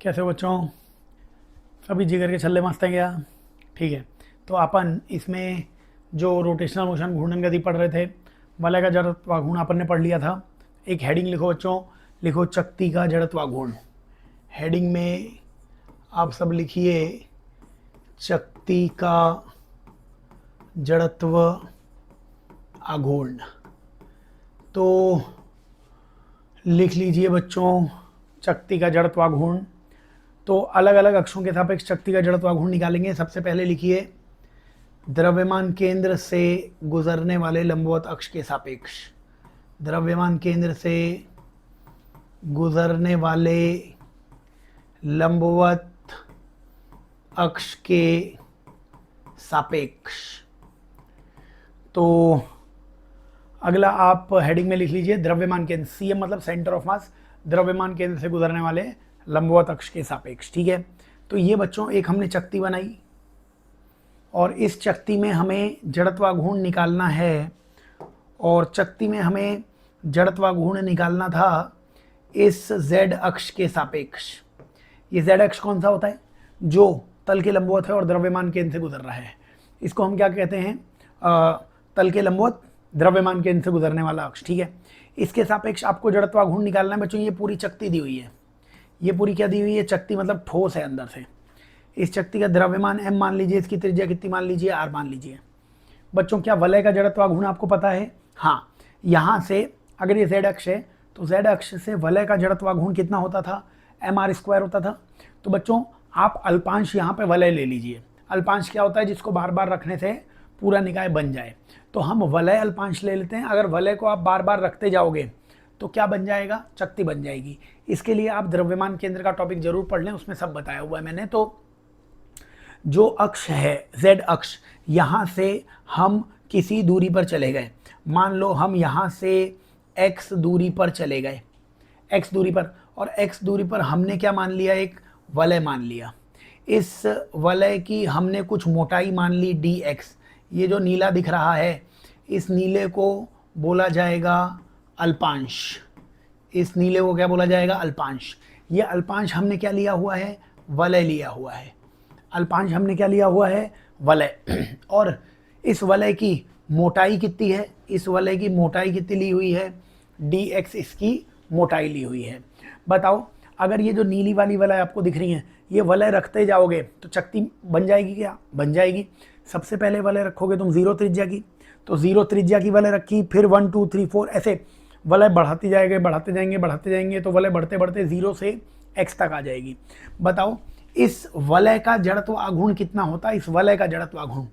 कैसे हो बच्चों? सभी जिगर के छल्ले मस्त हैं क्या? ठीक है। तो अपन इसमें जो रोटेशनल मोशन घूर्णन गति पढ़ रहे थे, वलय का जड़त्वाघूर्ण अपन ने पढ़ लिया था। एक हेडिंग लिखो बच्चों, लिखो चकती का जड़त्वाघूर्ण। हेडिंग में आप सब लिखिए चकती का जड़त्व आघूर्ण। तो लिख लीजिए बच्चों चकती का जड़त्वाघूर्ण। तो अलग अलग अक्षों के सापेक्ष शक्ति का जड़त्वाघूर्ण निकालेंगे। सबसे पहले लिखिए द्रव्यमान केंद्र से गुजरने वाले लंबवत अक्ष के सापेक्ष। द्रव्यमान केंद्र से गुजरने वाले लंबवत अक्ष के सापेक्ष। तो अगला आप हेडिंग में लिख लीजिए द्रव्यमान केंद्र, सीएम मतलब सेंटर ऑफ मास, द्रव्यमान केंद्र से गुजरने वाले लंबवत अक्ष के सापेक्ष। ठीक है। तो ये बच्चों एक हमने चकती बनाई और इस चकती में हमें जड़त्वाघूर्ण निकालना है, और चकती में हमें जड़त्वाघूर्ण निकालना था इस z अक्ष के सापेक्ष। ये z अक्ष कौन सा होता है? जो तल के लंबवत है और द्रव्यमान केंद्र से गुजर रहा है। इसको हम क्या कहते हैं? तल के लंबवत द्रव्यमान केंद्र से गुजरने वाला अक्ष। ठीक है। इसके सापेक्ष आपको जड़त्वाघूर्ण निकालना है बच्चों। ये पूरी चकती दी हुई है, ये पूरी क्या दी हुई है? चकती मतलब ठोस है अंदर से। इस चकती का द्रव्यमान m मान लीजिए, इसकी त्रिज्या कितनी मान लीजिए? r मान लीजिए। बच्चों क्या वलय का जड़त्वाघूर्ण आपको पता है? हाँ, यहाँ से अगर ये z अक्ष है तो z अक्ष से वलय का जड़त्वाघूर्ण कितना होता था? mr² होता था। तो बच्चों आप अल्पांश यहाँ पे वलय ले लीजिए। अल्पांश क्या होता है? जिसको बार बार रखने से पूरा निकाय बन जाए। तो हम वलय अल्पांश ले लेते हैं। अगर वलय को आप बार बार रखते जाओगे तो क्या बन जाएगा? चकती बन जाएगी। इसके लिए आप द्रव्यमान केंद्र का टॉपिक जरूर पढ़ लें, उसमें सब बताया हुआ है मैंने। तो जो अक्ष है z अक्ष, यहाँ से हम किसी दूरी पर चले गए। मान लो हम यहाँ से x दूरी पर चले गए, x दूरी पर, और x दूरी पर हमने क्या मान लिया? एक वलय मान लिया। इस वलय की हमने कुछ मोटाई मान ली dx। ये जो नीला दिख रहा है, इस नीले को बोला जाएगा अल्पांश। इस नीले को क्या बोला जाएगा? अल्पांश। ये अल्पांश हमने क्या लिया हुआ है? वलय लिया हुआ है। अल्पांश हमने क्या लिया हुआ है? वलय। और इस वलय की मोटाई कितनी है? इस वलय की मोटाई कितनी ली हुई है? dx इसकी मोटाई ली हुई है। बताओ, अगर ये जो नीली वाली वलय आपको दिख रही है, ये वलय रखते जाओगे तो चकती बन जाएगी क्या? बन जाएगी। सबसे पहले वलय रखोगे तुम 0 त्रिज्या की, तो 0 त्रिज्या की वलय रखी, फिर 1 2 3 4 ऐसे वलय बढ़ाते जाएंगे, बढ़ाते जाएंगे, बढ़ाते जाएंगे, तो वलय बढ़ते बढ़ते 0 से x तक आ जाएगी। बताओ इस वलय का जड़त्वाघूर्ण कितना होता है? इस वलय का जड़त्वाघूर्ण,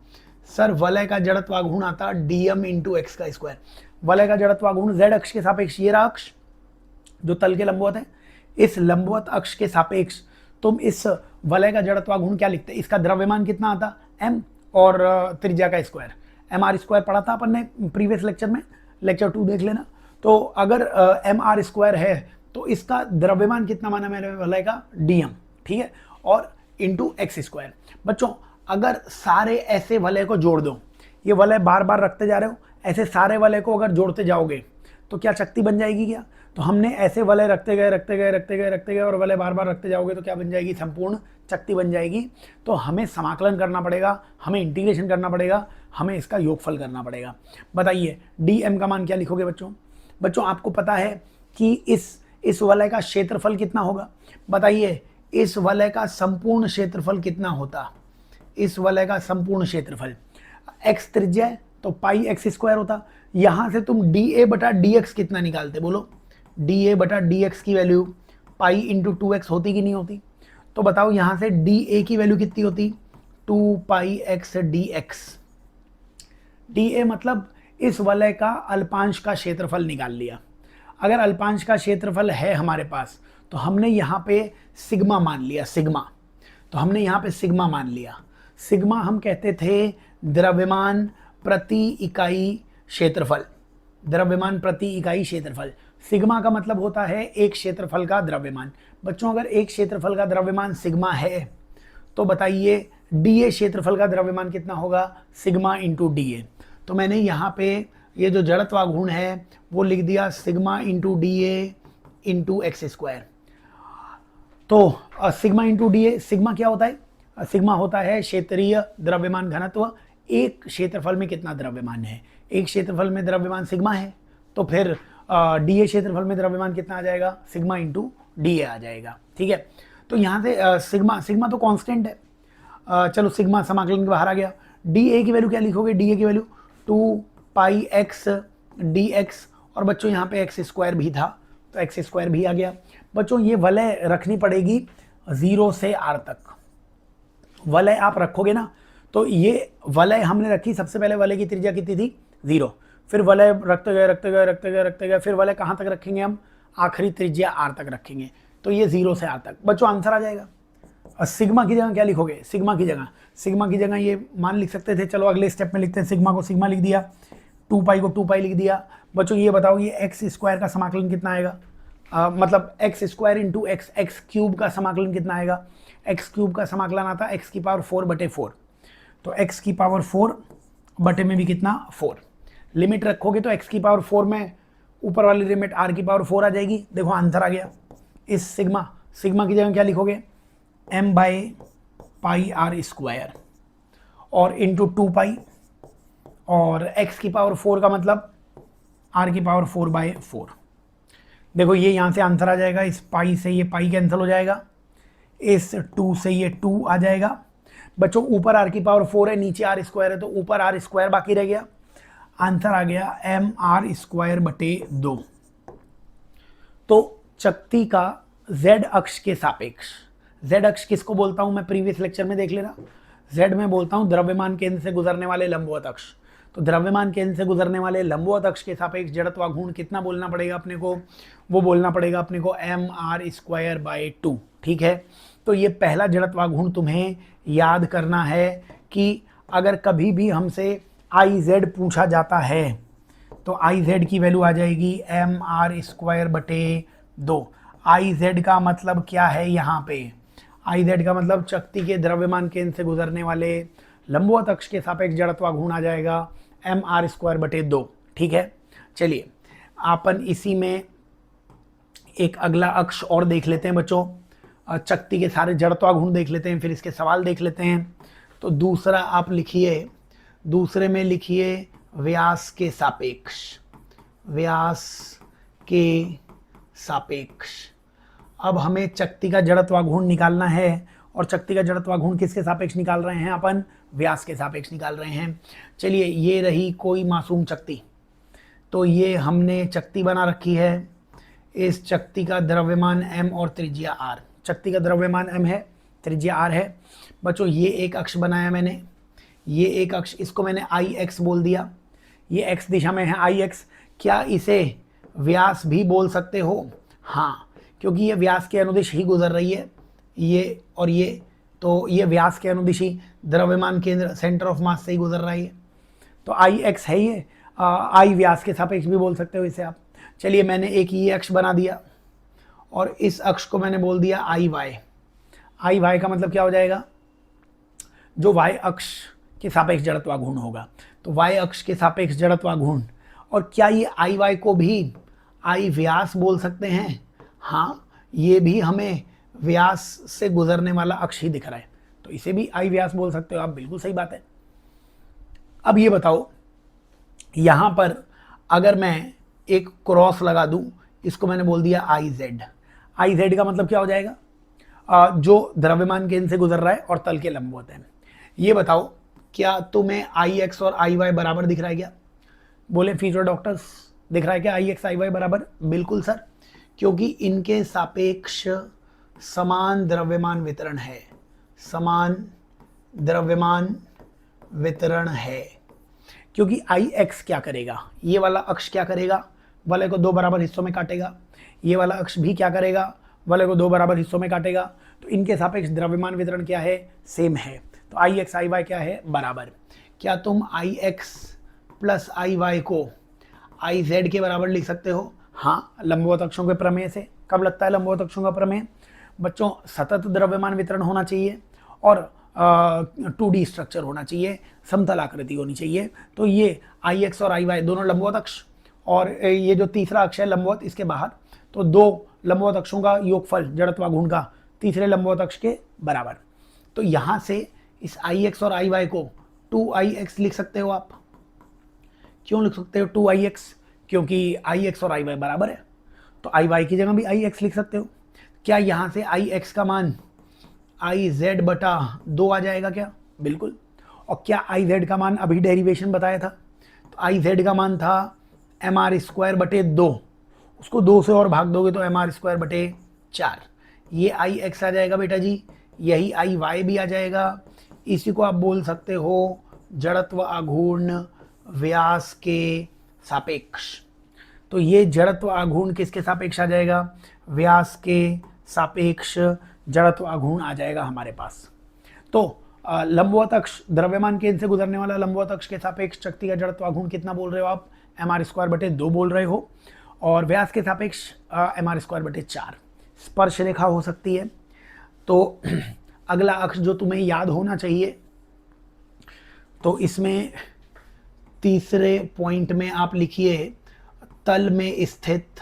सर वलय का जड़त्वाघूर्ण आता dm × x का स्क्वायर। वलय का जड़त्वाघूर्ण z अक्ष के सापेक्ष, ये रहा अक्ष जो तल के लंबवत है, इस लंबवत अक्ष के सापेक्ष तुम इस वलय का जड़त्वाघूर्ण क्या लिखते? इसका द्रव्यमान कितना आता? m और त्रिज्या का स्क्वायर, mr² पढ़ा था अपन ने प्रीवियस लेक्चर में, लेक्चर 2 देख लेना। तो अगर mr² है तो इसका द्रव्यमान कितना माना मैंने वलय का? dm। ठीक है। और इंटू x²। बच्चों अगर सारे ऐसे वलय को जोड़ दो, ये वलय बार बार रखते जा रहे हो, ऐसे सारे वलय को अगर जोड़ते जाओगे तो क्या चकती बन जाएगी क्या? तो हमने ऐसे वलय रखते गए रखते गए रखते गए रखते गए और वलय बार बार रखते जाओगे तो क्या बन जाएगी? संपूर्ण चकती बन जाएगी। तो हमें समाकलन करना पड़ेगा, हमें इंटीग्रेशन करना पड़ेगा, हमें इसका योगफल करना पड़ेगा। बताइए dm का मान क्या लिखोगे बच्चों? बच्चों आपको पता है कि इस वलय का क्षेत्रफल कितना होगा? बताइए इस वलय का संपूर्ण क्षेत्रफल कितना होता? इस वलय का संपूर्ण क्षेत्रफल x त्रिज्या है तो πx² होता। यहां से तुम dA/dx कितना निकालते? बोलो, dA/dx की वैल्यू π × 2x होती कि नहीं होती? तो बताओ यहां से dA की वैल्यू कितनी होती? 2πx dx। dA मतलब इस वलय का अल्पांश का क्षेत्रफल निकाल लिया। अगर अल्पांश का क्षेत्रफल है हमारे पास तो हमने यहाँ पे सिग्मा मान लिया, सिग्मा। तो हमने यहाँ पे सिग्मा मान लिया। सिग्मा हम कहते थे द्रव्यमान प्रति इकाई क्षेत्रफल। द्रव्यमान प्रति इकाई क्षेत्रफल, सिग्मा का मतलब होता है एक क्षेत्रफल का द्रव्यमान। बच्चों अगर एक क्षेत्रफल का द्रव्यमान सिग्मा है तो बताइए dA क्षेत्रफल का द्रव्यमान कितना होगा? Sigma × dA। तो मैंने यहाँ पे ये जो जड़त्वाघूर्ण है वो लिख दिया सिग्मा × dA × x²। तो sigma into D A, sigma क्या होता है? सिग्मा होता है क्षेत्रीय द्रव्यमान घनत्व, एक क्षेत्रफल में कितना द्रव्यमान है, एक क्षेत्रफल में द्रव्यमान सिग्मा है, तो फिर डी ए क्षेत्रफल में द्रव्यमान कितना आ जाएगा? सिग्मा इंटू डी ए आ जाएगा। ठीक है, तो यहाँ से सिग्मा तो कांस्टेंट है, चलो सिग्मा समाकलन के बाहर आ गया। डी ए की वैल्यू क्या लिखोगे? डी ए की वैल्यू 2 पाई एक्स डी एक्स, और बच्चों यहाँ पे एक्स स्क्वायर भी था तो एक्स स्क्वायर भी आ गया। बच्चों ये वलय रखनी पड़ेगी 0 से r तक, वलय आप रखोगे ना, तो ये वलय हमने रखी, सबसे पहले वलय की त्रिज्या कितनी थी? 0, फिर वलय रखते गए, फिर वलय कहाँ तक रखेंगे हम? आखिरी त्रिज्या r तक रखेंगे, तो ये 0 से r तक। बच्चों आंसर आ जाएगा। और सिग्मा की जगह क्या लिखोगे? सिग्मा की जगह ये मान लिख सकते थे, चलो अगले स्टेप में लिखते हैं। सिग्मा को सिग्मा लिख दिया, 2 पाई को 2 पाई लिख दिया। बच्चों ये बताओ ये एक्स स्क्वायर का समाकलन कितना आएगा? मतलब x square into x, x cube का समाकलन कितना आएगा? एक्स क्यूब का समाकलन आता है एक्स की पावर 4/4, तो एक्स की पावर 4 बटे में भी कितना? 4। लिमिट रखोगे तो एक्स की पावर 4 में ऊपर वाली लिमिट आर की पावर 4 आ जाएगी। देखो आंसर आ गया। इस सिग्मा की जगह क्या लिखोगे? m/πr² और इंटू 2 पाई, और x की पावर 4 का मतलब r की पावर 4/4। देखो ये यहाँ से आंसर आ जाएगा। इस पाई से ये पाई कैंसिल हो जाएगा, इस 2 से ये 2 आ जाएगा। बच्चों ऊपर r की पावर 4 है, नीचे r² है, तो ऊपर r² बाकी रह गया। आंसर आ गया mr²/2। तो चकती का z अक्ष के सापेक्ष, z अक्ष किसको बोलता हूं मैं? प्रीवियस लेक्चर में देख लेना। z में बोलता हूं द्रव्यमान केंद्र से गुजरने वाले लंबवत अक्ष। तो द्रव्यमान केंद्र से गुजरने वाले लंबवत अक्ष के सापेक्ष जड़त्वाघूर्ण कितना बोलना पड़ेगा अपने को? वो बोलना पड़ेगा अपने को mr²/2। ठीक है, तो ये पहला जड़त्वाघूर्ण तुम्हें याद करना है कि अगर कभी भी हमसे iz पूछा जाता है तो iz की वैल्यू आ जाएगी mr²/2। iz का मतलब क्या है? यहाँ पे iz का मतलब चकती के द्रव्यमान केंद्र से गुजरने वाले लंबवत अक्ष के सापेक्ष जड़त्वाघूर्ण आ जाएगा mr²/2। ठीक है, चलिए अपन इसी में एक अगला अक्ष और देख लेते हैं बच्चों। चकती के सारे जड़त्वाघूर्ण देख लेते हैं, फिर इसके सवाल देख लेते हैं। तो दूसरा आप लिखिए, दूसरे में लिखिए व्यास के सापेक्ष, व्यास के सापेक्ष। अब हमें चकती का जड़त्वाघूर्ण निकालना है, और चकती का जड़त्वाघूर्ण किसके सापेक्ष निकाल रहे हैं अपन? व्यास के सापेक्ष निकाल रहे हैं। चलिए ये रही कोई मासूम चकती, तो ये हमने चकती बना रखी है। इस चकती का द्रव्यमान m और त्रिज्या r, चकती का द्रव्यमान m है, त्रिज्या r है। बच्चों ये एक अक्ष बनाया मैंने, ये एक अक्ष, इसको मैंने Ix बोल दिया। ये x दिशा में है Ix। क्या इसे व्यास भी बोल सकते हो? हाँ, क्योंकि ये व्यास के अनुदिश ही गुजर रही है, ये और ये, तो ये व्यास के अनुदिश ही द्रव्यमान केंद्र सेंटर ऑफ मास से ही गुजर रही है, तो Ix है ये। I व्यास के सापेक्ष भी बोल सकते हो इसे आप। चलिए मैंने एक ये अक्ष बना दिया, और इस अक्ष को मैंने बोल दिया Iy। Iy का मतलब क्या हो जाएगा? जो y अक्ष के सापेक्ष जड़त्वाघूर्ण होगा, तो y अक्ष के सापेक्ष जड़त्वाघूर्ण। और क्या ये Iy को भी I व्यास बोल सकते हैं? हाँ, ये भी हमें व्यास से गुजरने वाला अक्ष ही दिख रहा है, तो इसे भी I व्यास बोल सकते हो आप। बिल्कुल सही बात है। अब ये बताओ, यहाँ पर अगर मैं एक क्रॉस लगा दूं, इसको मैंने बोल दिया IZ। IZ का मतलब क्या हो जाएगा? जो द्रव्यमान केंद्र से गुजर रहा है और तल के लंबवत है। ये बताओ क्या तुम्हें Ix और Iy बराबर दिख रहा है क्या? बोले फ्यूचर डॉक्टर्स, दिख रहा है क्या Ix Iy बराबर? बिल्कुल सर, क्योंकि इनके सापेक्ष समान द्रव्यमान वितरण है, समान द्रव्यमान वितरण है। क्योंकि Ix क्या करेगा? ये वाला अक्ष क्या करेगा? वलय को 2 बराबर हिस्सों में काटेगा। ये वाला अक्ष भी क्या करेगा? वलय को 2 बराबर हिस्सों में काटेगा। तो इनके सापेक्ष द्रव्यमान वितरण क्या है? सेम है। तो Ix Iy क्या है? बराबर। क्या तुम Ix प्लस Iy को Iz के बराबर लिख सकते हो? हाँ, लंबवत अक्षों के प्रमेय से। कब लगता है लंबवत अक्षों का प्रमेय? बच्चों सतत द्रव्यमान वितरण होना चाहिए और 2D स्ट्रक्चर होना चाहिए, समतल आकृति होनी चाहिए। तो ये Ix और Iy दोनों लंबवत अक्ष, और ये जो तीसरा अक्ष है लंबवत इसके बाहर, तो 2 लंबवत अक्षों का योगफल जड़त्वाघूर्ण का तीसरे लंबवत अक्ष के बराबर। तो यहाँ से इस आई एक्स और आई वाई को 2ix लिख सकते हो आप। क्यों लिख सकते हो 2ix? क्योंकि आई एक्स और आई वाई बराबर है, तो आई वाई की जगह भी आई एक्स लिख सकते हो। क्या यहाँ से आई एक्स का मान आई जेड बटा 2 आ जाएगा क्या? बिल्कुल। और क्या आई जेड का मान अभी डेरिवेशन बताया था, तो आई जेड का मान था एम आर स्क्वायर बटे 2, उसको 2 से और भाग दोगे तो एम आर स्क्वायर बटे 4। ये आई एक्स आ जाएगा बेटा जी, यही आई वाई भी आ जाएगा। इसी को आप बोल सकते हो जड़त्व आघूर्ण व्यास के सापेक्ष। तो ये जड़त्व आघूर्ण किसके सापेक्ष आ जाएगा? व्यास के सापेक्ष जड़त्व आघूर्ण आ जाएगा हमारे पास। तो लंबवत अक्ष, द्रव्यमान केंद्र से गुजरने वाला लंबवत अक्ष के सापेक्ष शक्ति का जड़त्व आघूर्ण कितना बोल रहे हो आप? एम आर स्क्वायर बटे 2 बोल रहे हो। और व्यास के सापेक्ष एम आर स्क्वायर बटे 4 स्पर्श रेखा हो सकती है। तो अगला अक्ष जो तुम्हें याद होना चाहिए, तो इसमें तीसरे पॉइंट में आप लिखिए तल में स्थित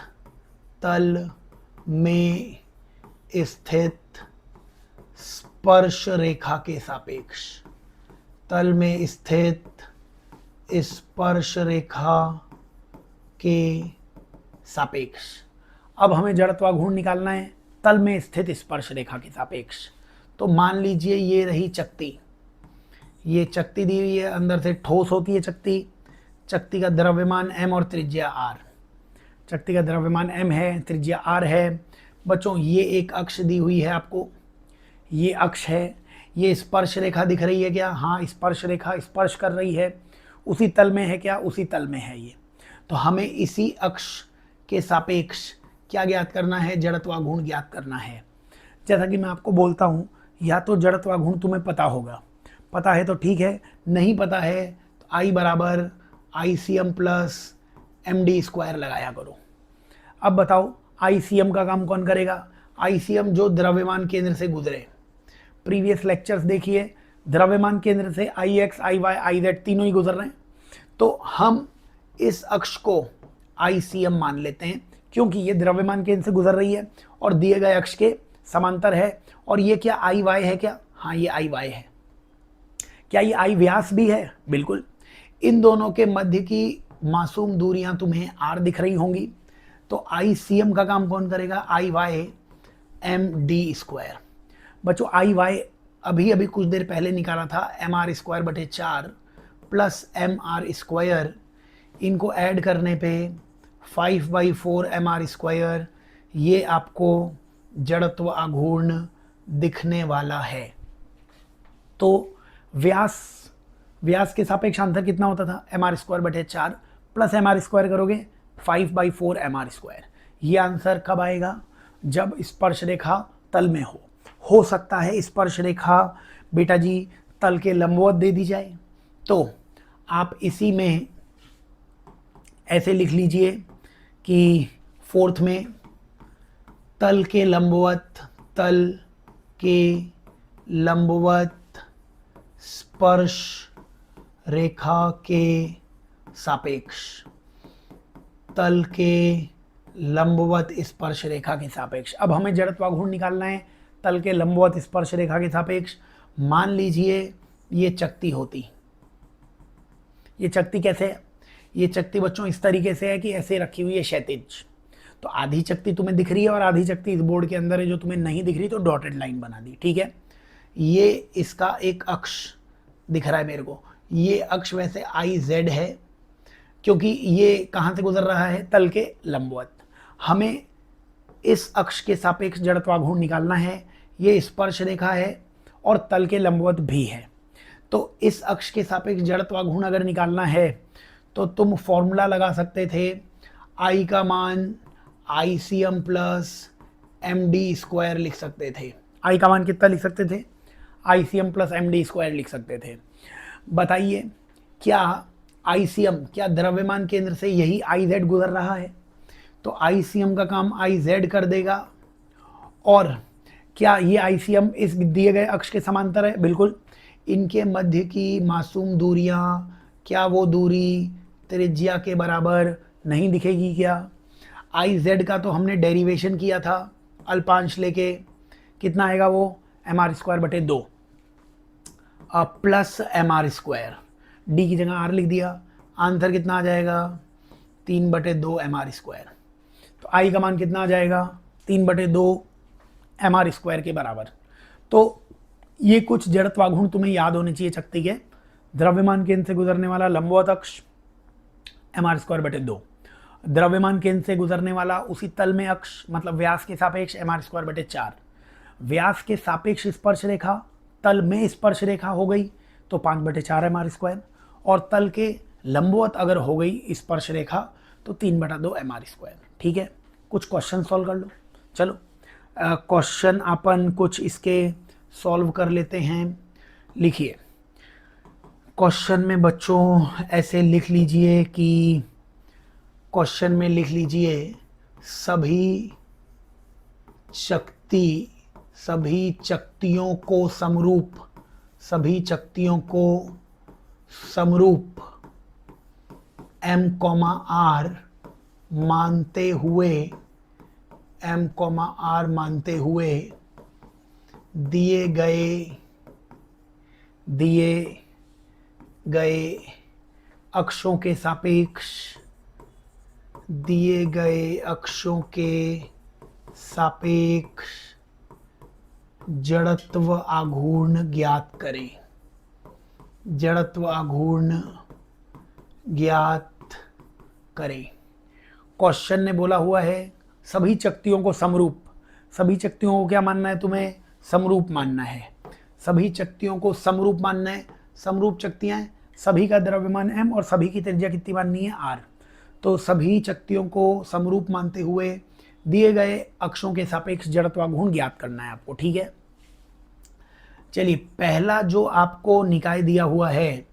स्पर्श रेखा के सापेक्ष। तल में स्थित स्पर्श रेखा के सापेक्ष। अब हमें जड़त्वाघूर्ण निकालना है तल में स्थित स्पर्श रेखा के सापेक्ष। तो मान लीजिए ये रही चकती, ये चकती दी हुई है, अंदर से ठोस होती है चकती। चकती का द्रव्यमान m और त्रिज्या r। चकती का द्रव्यमान m है, त्रिज्या r है। बच्चों ये एक अक्ष दी हुई है आपको, ये अक्ष है। ये स्पर्श रेखा दिख रही है क्या? हाँ, स्पर्श रेखा स्पर्श कर रही है। उसी तल में है क्या? उसी तल में है ये। तो हमें इसी अक्ष के सापेक्ष क्या ज्ञात करना है? जड़त्वाघूर्ण ज्ञात करना है। जैसा कि मैं आपको बोलता हूँ, या तो जड़त्वाघूर्ण तुम्हें पता होगा, पता है तो ठीक है, नहीं पता है तो I बराबर ICM प्लस MD स्क्वायर लगाया करो। अब बताओ ICM का काम कौन करेगा? ICM जो द्रव्यमान केंद्र से गुजरे। प्रीवियस लेक्चर्स देखिए, द्रव्यमान केंद्र से IX, IY, IZ तीनों ही गुजर रहे हैं। तो हम इस अक्ष को ICM मान लेते हैं क्योंकि ये द्रव्यमान केंद्र से गुजर रही है और दिए गए अक्ष के समांतर है। और ये क्या IY है क्या? हाँ, ये IY है। क्या ये I व्यास भी है? बिल्कुल। इन दोनों के मध्य की मासूम दूरियां तुम्हें R दिख रही होंगी। तो ICM का काम कौन करेगा? IY MD square. बच्चों IY अभी कुछ देर पहले निकाला था, MR स्क्वायर बटे 4 प्लस MR स्क्वायर। इनको ऐड करने पे 5/4 MR स्क्वायर, ये आपको जड़त्व आघूर्ण दिखने वाला है। तो व्यास के सापेक्ष अंतर कितना होता था? MR स्क्वायर बटे 4 प्लस MR स्क्वायर करोगे 5/4 MR स्क्वायर। ये आंसर कब आएगा? जब स्पर्श रेखा तल में हो सकता है स्पर्श रेखा बेटा जी तल के लंबवत दे दी जाए। तो आप इसी में ऐसे लिख लीजिए कि फोर्थ में तल के लंबवत स्पर्श रेखा के सापेक्ष। तल के लंबवत स्पर्श रेखा के सापेक्ष। अब हमें जड़त्वाघूर्ण निकालना है तल के लंबवत स्पर्श रेखा के सापेक्ष। मान लीजिए ये चकती होती, ये चकती कैसे है? ये चकती बच्चों इस तरीके से है कि ऐसे रखी हुई है क्षैतिज। तो आधी चकती तुम्हें दिख रही है और आधी चकती इस बोर्ड के अंदर है, जो तुम्हें नहीं दिख रही तो डॉटेड लाइन बना दी, ठीक है। ये इसका एक अक्ष दिख रहा है मेरे को। ये अक्ष वैसे IZ है क्योंकि ये कहाँ से गुजर रहा है? तल के लंबवत। हमें इस अक्ष के सापेक्ष जड़त्वाघूर्ण निकालना है। ये स्पर्श रेखा है और तल के लंबवत भी है। तो इस अक्ष के सापेक्ष जड़त्वाघूर्ण अगर निकालना है तो तुम फॉर्मूला लगा सकते थे, I का मान ICM प्लस MD स्क्वायर लिख सकते थे। I का मान कितना लिख सकते थे? ICM प्लस MD स्क्वायर लिख सकते थे। बताइए क्या ICM, क्या द्रव्यमान केंद्र से यही IZ गुजर रहा है? तो ICM का काम IZ कर देगा। और क्या ये ICM इस दिए गए अक्ष के समांतर है? बिल्कुल। इनके मध्य की मासूम दूरियां, क्या वो दूरी त्रिज्या के बराबर नहीं दिखेगी क्या? IZ का तो हमने डेरिवेशन किया था अल्पांश लेके कितना आएगा वो mr²/2 प्लस mr², d की जगह r लिख दिया, आंसर कितना आ जाएगा 3/2 mr²। तो i का मान कितना आ जाएगा 3/2 mr² के बराबर। तो ये कुछ जड़त्वाघूर्ण तुम्हें याद होने चाहिए चकती के। द्रव्यमान केंद्र से गुजरने वाला लंबवत अक्ष mr²/2, द्रव्यमान केंद्र से गुजरने वाला उसी तल में अक्ष मतलब व्यास के सापेक्ष mr²/4, व्यास के सापेक्ष स्पर्श रेखा तल में स्पर्श रेखा हो गई तो 5/4 mr², और तल के लंबवत अगर हो गई स्पर्श रेखा तो 3/2 mr²। ठीक है, कुछ क्वेश्चन सॉल्व कर लो। चलो क्वेश्चन अपन कुछ इसके सॉल्व कर लेते हैं। लिखिए क्वेश्चन में बच्चों ऐसे लिख लीजिए कि क्वेश्चन में लिख लीजिए सभी चक्तियों को समरूप m,r मानते हुए दिए गए अक्षों के सापेक्ष जड़त्व आघूर्ण ज्ञात करें। क्वेश्चन ने बोला हुआ है सभी चक्तियों को समरूप, सभी चक्तियों को क्या मानना है तुम्हें समरूप मानना है, सभी चक्तियों को समरूप मानना है। समरूप चक्तियां हैं, सभी का द्रव्यमान m और सभी की त्रिज्या कितनी माननी है r। तो सभी चक्तियों को समरूप मानते हुए दिए गए अक्षों के सापेक्ष जड़त्वाघूर्ण ज्ञात करना है आपको। ठीक है, चलिए पहला जो आपको निकाय दिया हुआ है,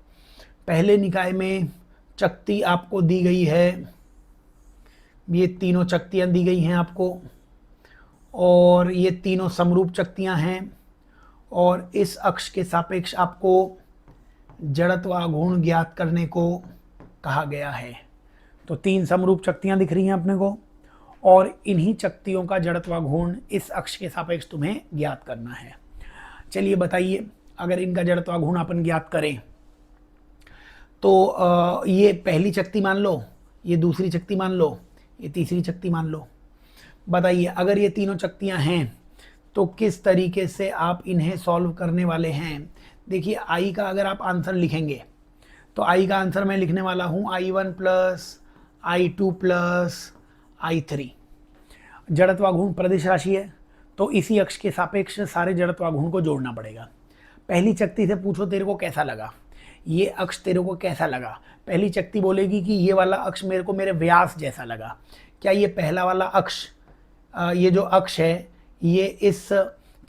पहले निकाय में चक्ति आपको दी गई है, ये तीनों चक्तियां दी गई हैं आपको, और ये तीनों समरूप चक्तियां हैं, और इस अक्ष के सापेक्ष आपको जड़त्वाघूर्ण ज्ञात करने को कहा गया है। तो 3 समरूप चक्तियां दिख रही हैं अपने को, और इन्हीं चक्तियों का जड़त्वाघूर्ण इस अक्ष के सापेक्ष तुम्हें ज्ञात करना है। चलिए बताइए, अगर इनका जड़त्वाघूर्ण अपन ज्ञात करें तो ये पहली चक्ति मान लो, ये दूसरी चक्ति मान लो, ये तीसरी चक्ति मान लो। बताइए अगर ये तीनों चक्तियां हैं तो किस तरीके से आप इन्हें सॉल्व करने वाले हैं। देखिए आई का अगर आप आंसर लिखेंगे तो आई का आंसर मैं लिखने वाला हूँ I1 + I2 + I3। जड़त्वाघूर्ण प्रदिश राशि है तो इसी अक्ष के सापेक्ष सारे जड़त्वाघूर्ण को जोड़ना पड़ेगा। पहली चक्ति से पूछो तेरे को कैसा लगा, ये अक्ष तेरे को कैसा लगा। पहली चक्ति बोलेगी कि ये वाला अक्ष मेरे को मेरे व्यास जैसा लगा। क्या ये पहला वाला अक्ष, ये जो अक्ष है ये इस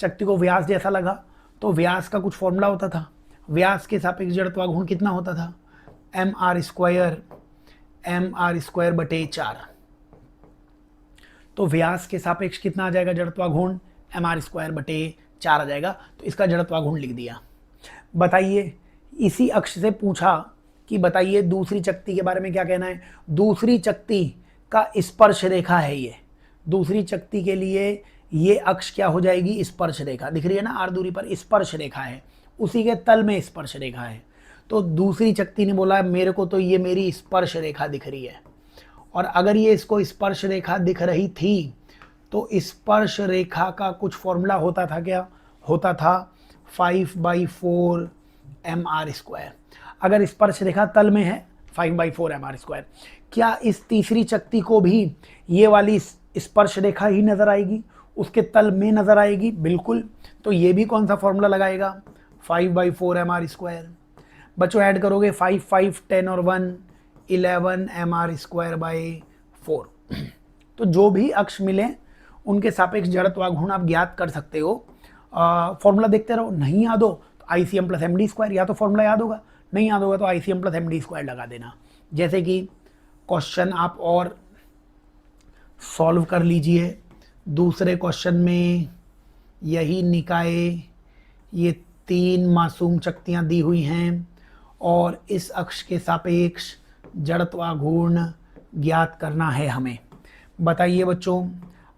चक्ति को व्यास जैसा लगा? तो व्यास का कुछ फॉर्मूला होता था, व्यास के सापेक्ष जड़त्वाघूर्ण कितना होता था mr²/4। तो व्यास के सापेक्ष कितना आ जाएगा जड़त्वाघूर्ण mr²/4 आ जाएगा। तो इसका जड़त्वाघूर्ण लिख दिया। बताइए इसी अक्ष से पूछा कि बताइए दूसरी चक्ति के बारे में क्या कहना है। दूसरी चक्ति का स्पर्श रेखा है ये, दूसरी चक्ति के लिए ये अक्ष क्या हो जाएगी स्पर्श रेखा, दिख रही है ना r दूरी पर स्पर्श रेखा है, उसी के तल में स्पर्श रेखा है। तो दूसरी चक्ति ने बोला मेरे को तो ये मेरी स्पर्श रेखा दिख रही है, और अगर ये इसको स्पर्श रेखा दिख रही थी तो स्पर्श रेखा का कुछ फॉर्मूला होता था, क्या होता था 5/4 mr²। अगर स्पर्श रेखा तल में है 5/4 mr²। क्या इस तीसरी चक्ति को भी ये वाली स्पर्श रेखा ही नजर आएगी, उसके तल में नजर आएगी? बिल्कुल। तो ये भी कौन सा फॉर्मूला लगाएगा 5/4 mr²। बच्चों ऐड करोगे 5, 5, 10 और 1 11 mr²/4। तो जो भी अक्ष मिले उनके सापेक्ष जड़त्वाघूर्ण आप ज्ञात कर सकते हो। फॉर्मूला देखते रहो, नहीं याद हो तो ICM + MD², या तो फॉर्मूला याद होगा, नहीं याद होगा तो ICM + MD² लगा देना। जैसे कि क्वेश्चन आप और सॉल्व कर लीजिए। दूसरे क्वेश्चन में यही निकाय, ये 3 मासूम चक्तियां दी हुई हैं और इस अक्ष के सापेक्ष जड़त्वाघूर्ण ज्ञात करना है हमें। बताइए बच्चों,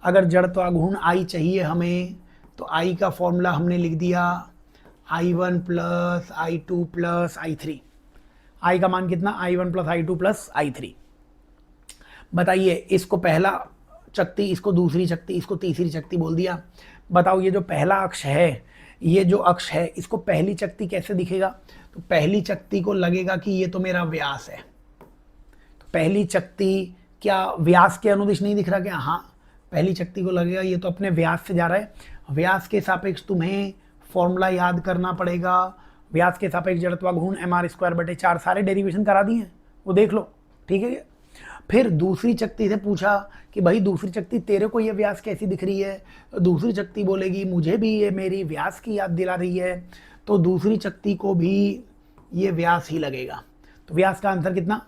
अगर जड़त्वाघूर्ण I चाहिए हमें तो आई का फॉर्मूला हमने लिख दिया I1 plus I2 plus I3। आई का मान कितना, I1 plus I2 plus I3। बताइए इसको पहला चक्ति, इसको दूसरी चक्ति, इसको तीसरी चक्ति बोल दिया। बताओ ये जो पहला अक्ष है, ये जो अक्ष है, इसको पहली चक्ति कैसे दिखेगा? तो पहली चक्ति को लगेगा कि ये तो मेरा व्यास है। तो पहली चक्ति क्या व्यास के अनुदिश नहीं दिख रहा क्या? हाँ, पहली चक्ति को लगेगा ये तो अपने व्यास से जा रहा है। व्यास के सापेक्ष तुम्हें फॉर्मूला याद करना पड़ेगा। व्यास के सापेक्ष जड़त्वाघूर्ण mr²/4 सारे डेरिवेशन करा दिए हैं, वो देख लो, ठीक है। फिर दूसरी चक्ति से पूछा कि भाई दूसरी चक्ति तेरे को ये व्यास कैसी दिख रही है? दूसरी चक्ति बोलेगी मुझे भी ये मेरी व्यास की याद दिला रही है, तो दूसरी चक्ति को भी ये व्यास ही लगेगा। तो व्यास का आंसर कितना?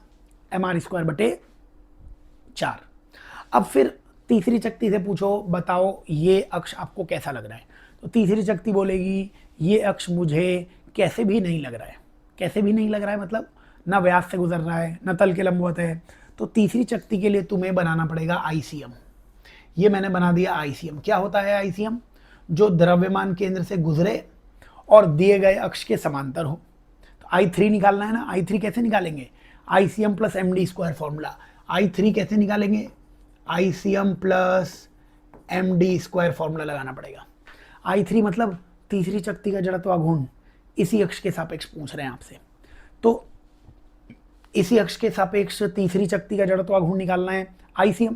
mr²/4। अब फिर तीसरी चक्ति से पूछो, बताओ ये अक्ष आपको कैसा लग रहा है? तो तीसरी चक्ति बोलेगी ये अक्ष मुझे कैसे भी नहीं लग रहा है। कैसे भी नहीं लग रहा है मतलब ना व्यास से गुजर रहा है, ना तल के लंबवत है। तो तीसरी चक्ति के लिए तुम्हें बनाना पड़ेगा ICM। ये मैंने बना दिया ICM। क्या होता है ICM? जो द्रव्यमान केंद्र से गुजरे और दिए गए अक्ष के समांतर हो। तो I3 निकालना है ना। I3 कैसे निकालेंगे? ICM plus MD² formula. I3 कैसे निकालेंगे? ICM प्लस MD² फॉर्मूला लगाना पड़ेगा। I3 मतलब तीसरी चक्ति का जड़त्वाघूर्ण इसी अक्ष के सापेक्ष पूछ रहे हैं आपसे। तो इसी अक्ष के सापेक्ष तीसरी चक्ति का जड़त्वाघूर्ण निकालना है ICM।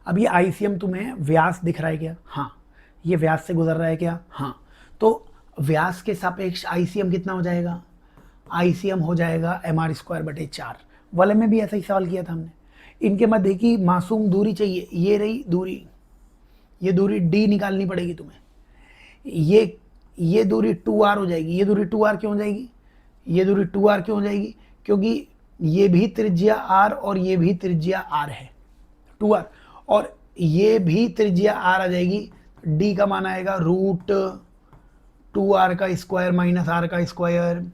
अब ये ICM तुम्हें व्यास दिख रहा है क्या? हाँ। ये व्यास से गुजर रहा है क्या? हाँ। तो व्यास के सापेक्ष ICM कितना हो जाएगा? ICM हो जाएगा mr²/4। वाले में भी ऐसा ही सवाल किया था हमने। इनके मध्य की मासूम दूरी चाहिए, ये रही दूरी, ये दूरी d निकालनी पड़ेगी तुम्हें। ये दूरी 2r हो जाएगी। ये दूरी 2r क्यों हो जाएगी? ये दूरी 2r क्यों हो जाएगी? क्योंकि ये भी त्रिज्या r और ये भी त्रिज्या r है, 2r, और ये भी त्रिज्या r आ जाएगी। d का मान आएगा √2r² माइनस r का स्क्वायर,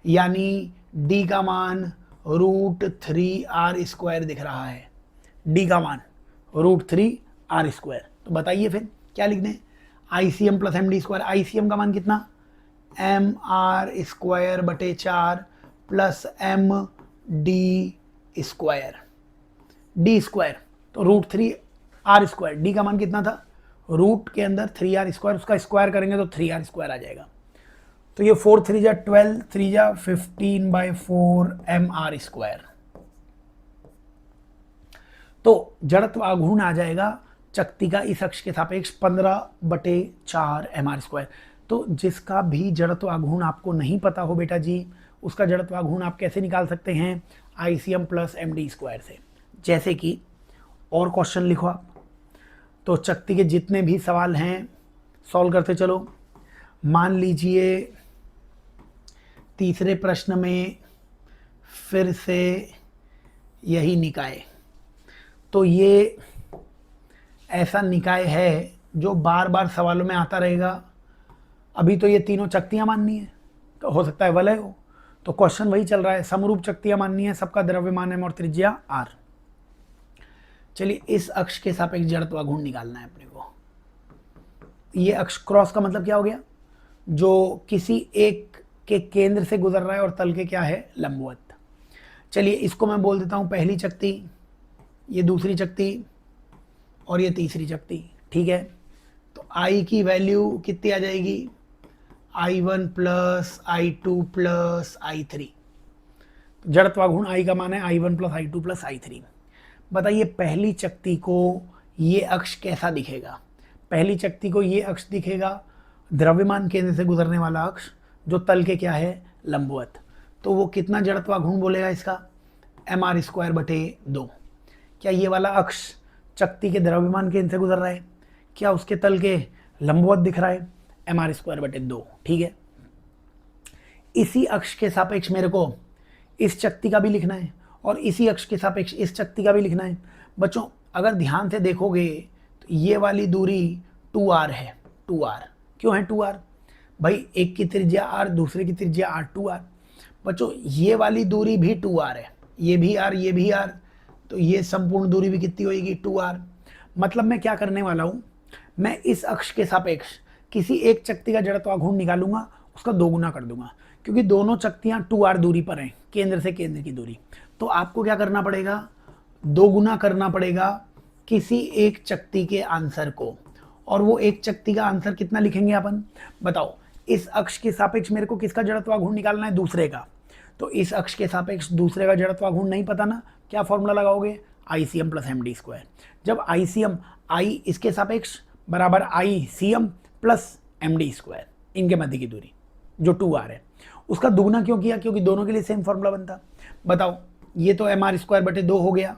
यानी d का मान √3r² दिख रहा है। d का मान √3r²। तो बताइए फिर क्या लिख दें? ICM plus MD²। ICM का मान कितना? mr²/4 plus MD²। d², तो √3r²। d का मान कितना था? रूट के अंदर 3r², उसका स्क्वायर करेंगे तो 3r² आ जाएगा। तो ये 4 3 जा 12, 3 जा 15/4 mr²। तो जड़त्वाघूर्ण आ जाएगा चक्ति का इस अक्ष के सापेक्ष 15/4 mr²। तो जिसका भी जड़त्वाघूर्ण आपको नहीं पता हो बेटा जी, उसका जड़त्वाघूर्ण आप कैसे निकाल सकते हैं? ICM प्लस MD² से। जैसे कि और क्वेश्चन लिखो आप। तो चक्ति के जितने भी सवाल हैं सॉल्व करते चलो। मान लीजिए तीसरे प्रश्न में फिर से यही निकाय। तो ये ऐसा निकाय है जो बार बार सवालों में आता रहेगा। अभी तो ये तीनों चक्तियाँ माननी है, तो हो सकता है वलय हो। तो क्वेश्चन वही चल रहा है, समरूप चक्तियाँ माननी है, सबका द्रव्यमान m और त्रिज्या r। चलिए इस अक्ष के सापेक्ष जड़त्वाघूर्ण निकालना है अपने को। ये अक्ष क्रॉस का मतलब क्या हो गया? जो किसी एक के केंद्र से गुजर रहा है और तल के क्या है? लंबवत। चलिए इसको मैं बोल देता हूँ पहली चक्ति, ये दूसरी चक्ति और ये तीसरी चक्ति, ठीक है। तो I की वैल्यू कितनी आ जाएगी? I1 plus I2 plus I3। जड़त्वाघूर्ण I का मान है I1 plus I2 plus I3। बताइए पहली चक्ति को ये अक्ष कैसा दिखेगा? पहली चक्ति को ये अक्ष दिखेगा द्रव्यमान केंद्र से गुजरने वाला अक्ष, जो तल के क्या है? लंबवत। तो वो कितना जड़त्वाघूर्ण बोलेगा इसका? mr²/2। क्या ये वाला अक्ष चक्ति के द्रव्यमान केंद्र से गुजर रहा है? क्या उसके तल के लंबवत दिख रहा है? mr²/2, ठीक है। इसी अक्ष के सापेक्ष मेरे को इस चक्ति का भी लिखना है और इसी अक्ष के सापेक्ष इस चक्ति का भी लिखना है। बच्चों अगर ध्यान से देखोगे तो ये वाली दूरी 2r है। 2r क्यों है 2r? भाई एक की त्रिज्या r, दूसरे की त्रिज्या r, 2r। बच्चों ये वाली दूरी भी 2r है, ये भी r, ये भी r, तो ये संपूर्ण दूरी भी कितनी होगी? 2r। मतलब मैं क्या करने वाला हूँ, मैं इस अक्ष के सापेक्ष किसी एक चक्ति का जड़त्वाघूर्ण निकालूंगा, उसका दोगुना कर दूंगा, क्योंकि दोनों चक्तियां 2r दूरी पर हैं, केंद्र से केंद्र की दूरी। तो आपको क्या करना पड़ेगा, दोगुना करना पड़ेगा किसी एक चक्ति के आंसर को। और वो एक चक्ति का आंसर कितना लिखेंगे अपन, बताओ। इस अक्ष के सापेक्ष मेरे को किसका जड़त्वाघूर्ण निकालना है, दूसरे का। तो इस अक्ष के सापेक्ष दूसरे का जड़त्वाघूर्ण नहीं पता ना, क्या फॉर्मूला लगाओगे, ICM प्लस MD²। जब ICM I इसके सापेक्ष बराबर ICM प्लस MD², इनके मध्य की दूरी जो 2r है, उसका दुगुना क्यों किया, क्योंकि दोनों के लिए सेम फॉर्मूला बनता। बताओ, ये तो mr²/2 हो गया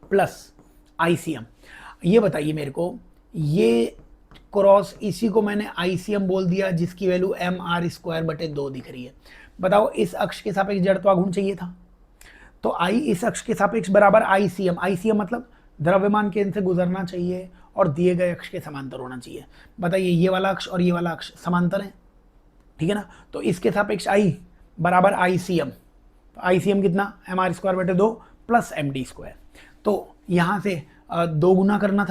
प्लस ICM। ये बताइए मेरे को, ये क्रॉस, इसी को मैंने ICM बोल दिया, जिसकी वैल्यू mr²/2 दिख रही है। बताओ, इस अक्ष के सापेक्ष जड़त्वाघूर्ण चाहिए था, तो I इस अक्ष के सापेक्ष बराबर ICM मतलब द्रव्यमान केंद्र से गुजरना चाहिए और दिए गए अक्ष के समांतर होना चाहिए। बताइए, ये वाला अक्ष और ये वाला अक्ष समांतर है, ठीक है ना। तो इसके सापेक्ष I बराबर ICM, ICM कितना, mr²/2 प्लस MD²। तो यहाँ से दो गुना करना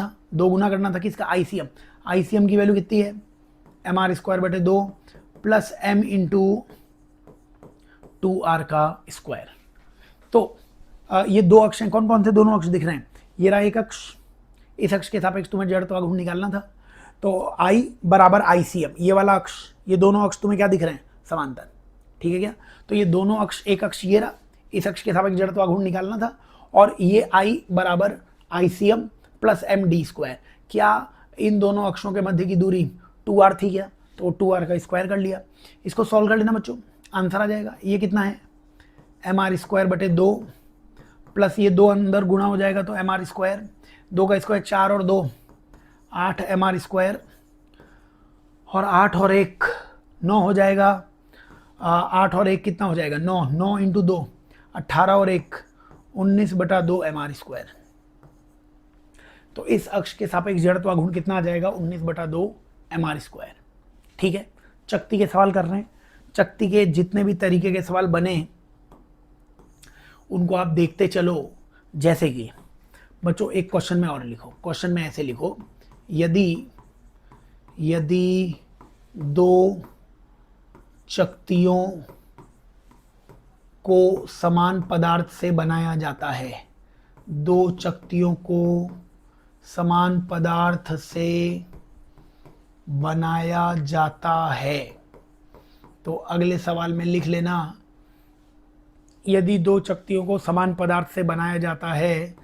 था किसका, ICM की वैल्यू कितनी है, mr²/2 plus m into 2r का स्क्वायर। तो ये दो अक्ष हैं, कौन कौन से दोनों अक्ष दिख रहे हैं, ये रहा एक अक्ष, इस अक्ष के सापेक्ष तुम्हें जड़त्वाघूर्ण निकालना था, तो I बराबर ICM, ये वाला अक्ष, ये दोनों अक्ष तुम्हें क्या दिख रहे हैं, समांतर, ठीक है क्या। तो ये दोनों अक्ष, एक अक्ष ये रहा, इस अक्ष के सापेक्ष जड़त्वाघूर्ण निकालना था, और ये I बराबर ICM प्लस MD²। क्या इन दोनों अक्षों के मध्य की दूरी 2r थी क्या, तो 2r का स्क्वायर कर लिया। इसको सॉल्व कर लेना बच्चों, आंसर आ जाएगा। ये कितना है, mr²/2 प्लस ये 2 अंदर गुणा हो जाएगा, तो mr², 2 का स्क्वायर 4 और 2 8 mr², और 8 और 1 9 हो जाएगा। 8 और 1 कितना हो जाएगा, 9, 9 इंटू 2 18 और 1 19/2 mr²। तो इस अक्ष के सापेक्ष जड़त्वाघूर्ण कितना आ जाएगा, 19/2 mr²। ठीक है, चक्ति के सवाल कर रहे हैं, चक्ति के जितने भी तरीके के सवाल बने उनको आप देखते चलो। जैसे कि बच्चों एक क्वेश्चन में और लिखो, क्वेश्चन में ऐसे लिखो, यदि दो चक्तियों को समान पदार्थ से बनाया जाता है, दो चक्तियों को समान पदार्थ से बनाया जाता है, तो अगले सवाल में लिख लेना, यदि दो चक्तियों को समान पदार्थ से बनाया जाता है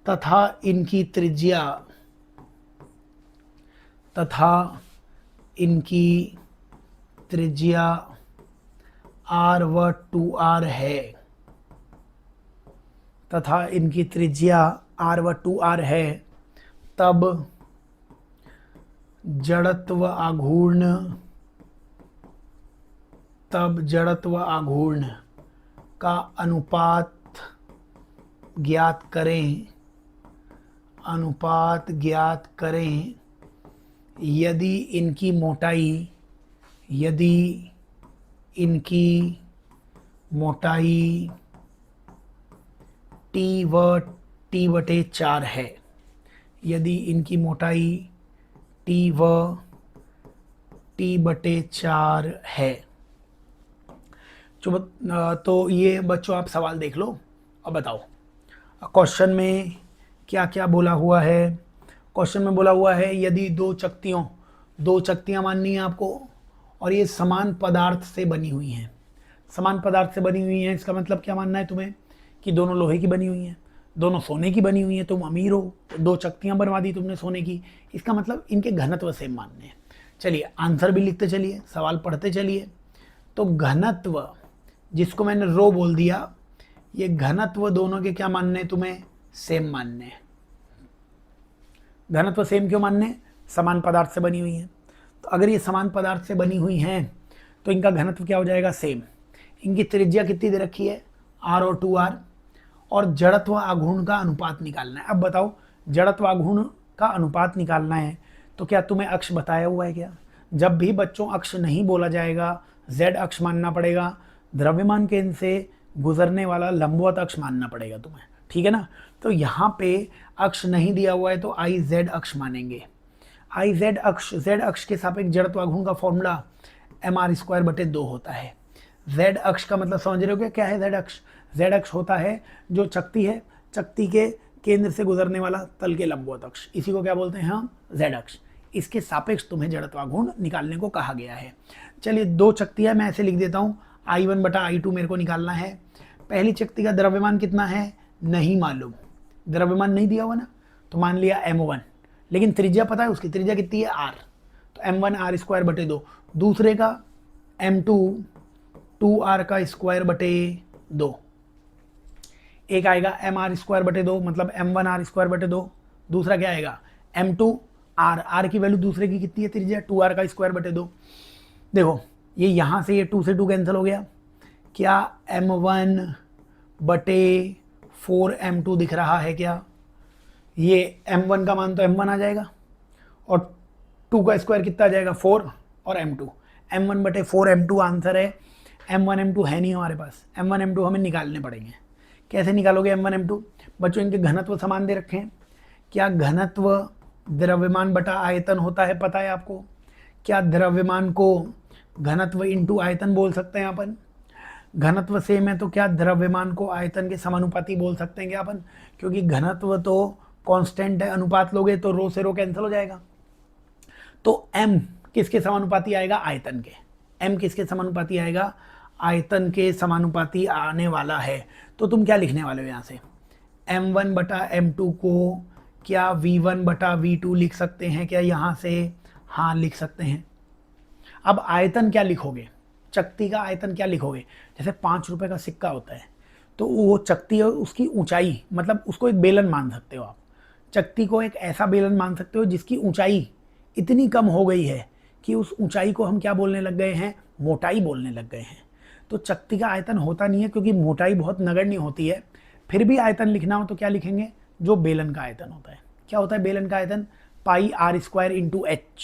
तथा इनकी त्रिज्या r व 2r है, तथा इनकी त्रिज्या r व 2r है, तब जड़त्व आघूर्ण का अनुपात ज्ञात करें यदि इनकी मोटाई t व t/4 है, यदि इनकी मोटाई t व t/4 है। तो ये बच्चों आप सवाल देख लो और बताओ क्वेश्चन में क्या क्या बोला हुआ है। क्वेश्चन में बोला हुआ है यदि दो चक्तियां माननी है आपको, और ये समान पदार्थ से बनी हुई हैं। समान पदार्थ से बनी हुई हैं, इसका मतलब क्या मानना है तुम्हें कि दोनों लोहे की बनी हुई हैं, दोनों सोने की बनी हुई हैं, तुम अमीर हो, तो दो चक्तियां बनवा दी तुमने सोने की, इसका मतलब इनके घनत्व सेम मानने हैं। चलिए आंसर भी लिखते चलिए, सवाल पढ़ते चलिए। तो घनत्व, जिसको मैंने रो बोल दिया, ये घनत्व दोनों के क्या मानने हैं तुम्हें, सेम मानने हैं। घनत्व सेम क्यों मानने, समान पदार्थ से बनी हुई है। तो अगर ये समान पदार्थ से बनी हुई हैं तो इनका घनत्व क्या हो जाएगा, सेम। इनकी त्रिज्या कितनी दे रखी है, r और 2r, और जड़त्व आघूर्ण का अनुपात निकालना है। अब बताओ, जड़त्व आघूर्ण का अनुपात निकालना है तो क्या तुम्हें अक्ष बताया हुआ है क्या। जब भी बच्चों अक्ष नहीं बोला जाएगा, z अक्ष मानना पड़ेगा, द्रव्यमान केंद्र से गुजरने वाला लंबवत अक्ष मानना पड़ेगा तुम्हें। ठीक है ना। तो यहाँ पे अक्ष नहीं दिया हुआ है तो आई जेड अक्ष मानेंगे। आई जेड अक्ष के सापेक्ष जड़त्वाघूर्ण का फॉर्मूला mr²/2 होता है। जेड अक्ष का मतलब समझ रहे हो क्या है जेड अक्ष? जेड अक्ष होता है जो चकती है, चकती के केंद्र से गुजरने वाला तल के लंबवत अक्ष, इसी को क्या बोलते हैं हम? जेड अक्ष। इसके सापेक्ष तुम्हें जड़त्वाघूर्ण निकालने को कहा गया है। चलिए 2 चकतियाँ मैं ऐसे लिख देता हूँ, I1/I2 मेरे को निकालना है। पहली चकती का द्रव्यमान कितना है नहीं मालूम, द्रव्यमान नहीं दिया हुआ ना, तो मान लिया m1, लेकिन त्रिज्या पता है उसकी, त्रिज्या कितनी है r, तो m1 r²/2। दूसरे का m2 2r²/2। एक आएगा mr²/2 मतलब m1 r²/2। दूसरा क्या आएगा m2 r की वैल्यू दूसरे की कितनी है त्रिज्या 2r²/2। देखो ये यहाँ से ये 2 से 2 कैंसिल हो गया, क्या m1/4m2 दिख रहा है क्या? ये m1 का मान तो m1 आ जाएगा और 2 का स्क्वायर कितना आ जाएगा 4 और m2, m1/4m2 आंसर है। m1 m2 है नहीं हमारे पास, m1 m2 हमें निकालने पड़ेंगे। कैसे निकालोगे m1 m2? बच्चों इनके घनत्व समान दे रखे हैं। क्या घनत्व द्रव्यमान बटा आयतन होता है पता है आपको? क्या द्रव्यमान को घनत्व इंटू आयतन बोल सकते हैं अपन? घनत्व सेम है तो क्या द्रव्यमान को आयतन के समानुपाती बोल सकते हैं क्या अपन? क्योंकि घनत्व तो कांस्टेंट है, अनुपात लोगे तो रो से रो कैंसिल हो जाएगा। तो m किसके समानुपाती आएगा? आयतन के। m किसके समानुपाती आएगा? आयतन के समानुपाती आने वाला है। तो तुम क्या लिखने वाले हो यहाँ से? m1/m2 को क्या v1/v2 लिख सकते हैं क्या यहाँ से? हाँ लिख सकते हैं। अब आयतन क्या लिखोगे? चकती का आयतन क्या लिखोगे? जैसे 5 रुपए का सिक्का होता है तो वो चकती है, उसकी ऊंचाई मतलब उसको एक बेलन मान सकते हो आप। चकती को एक ऐसा बेलन मान सकते हो जिसकी ऊंचाई इतनी कम हो गई है कि उस ऊंचाई को हम क्या बोलने लग गए हैं? मोटाई बोलने लग गए हैं। तो चकती का आयतन होता नहीं है क्योंकि मोटाई बहुत नगण्य होती है। फिर भी आयतन लिखना हो तो क्या लिखेंगे? जो बेलन का आयतन होता है। क्या होता है बेलन का आयतन? πr²/h।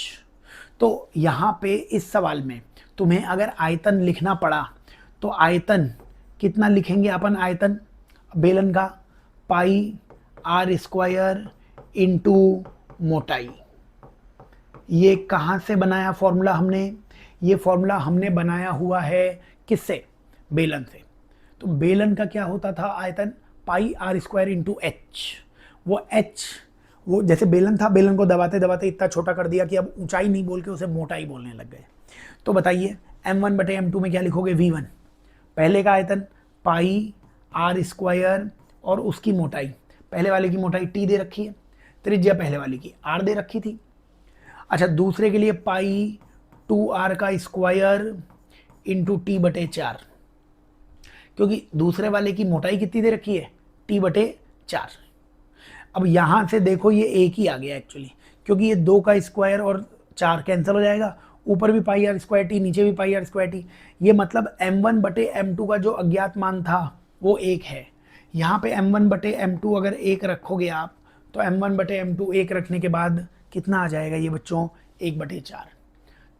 तो यहाँ पे इस सवाल में तुम्हें अगर आयतन लिखना पड़ा तो आयतन कितना लिखेंगे अपन? आयतन बेलन का πr² मोटाई। ये कहाँ से बनाया फॉर्मूला हमने? ये फॉर्मूला हमने बनाया हुआ है किससे? बेलन से। तो बेलन का क्या होता था आयतन? πr²/h। वो h वो जैसे बेलन था, बेलन को दबाते दबाते इतना छोटा कर दिया कि अब ऊंचाई नहीं बोल के उसे मोटाई बोलने लग गए। तो बताइए m1/m2 में क्या लिखोगे? v1। पहले का आयतन πr² और उसकी मोटाई, पहले वाले की मोटाई t दे रखी है, त्रिज्या पहले वाले की r दे रखी थी। अच्छा दूसरे के लिए π2r² × t/4, क्योंकि दूसरे वाले की मोटाई कितनी दे रखी है? t/4। अब यहाँ से देखो ये एक ही आ गया एक्चुअली, क्योंकि ये 2 का स्क्वायर और 4 कैंसिल हो जाएगा, ऊपर भी πr²t नीचे भी πr²t। ये मतलब m1/m2 का जो अज्ञात मान था वो 1 है। यहाँ पे m1/m2 अगर 1 रखोगे आप तो m1/m2 1 रखने के बाद कितना आ जाएगा ये बच्चों? 1/4।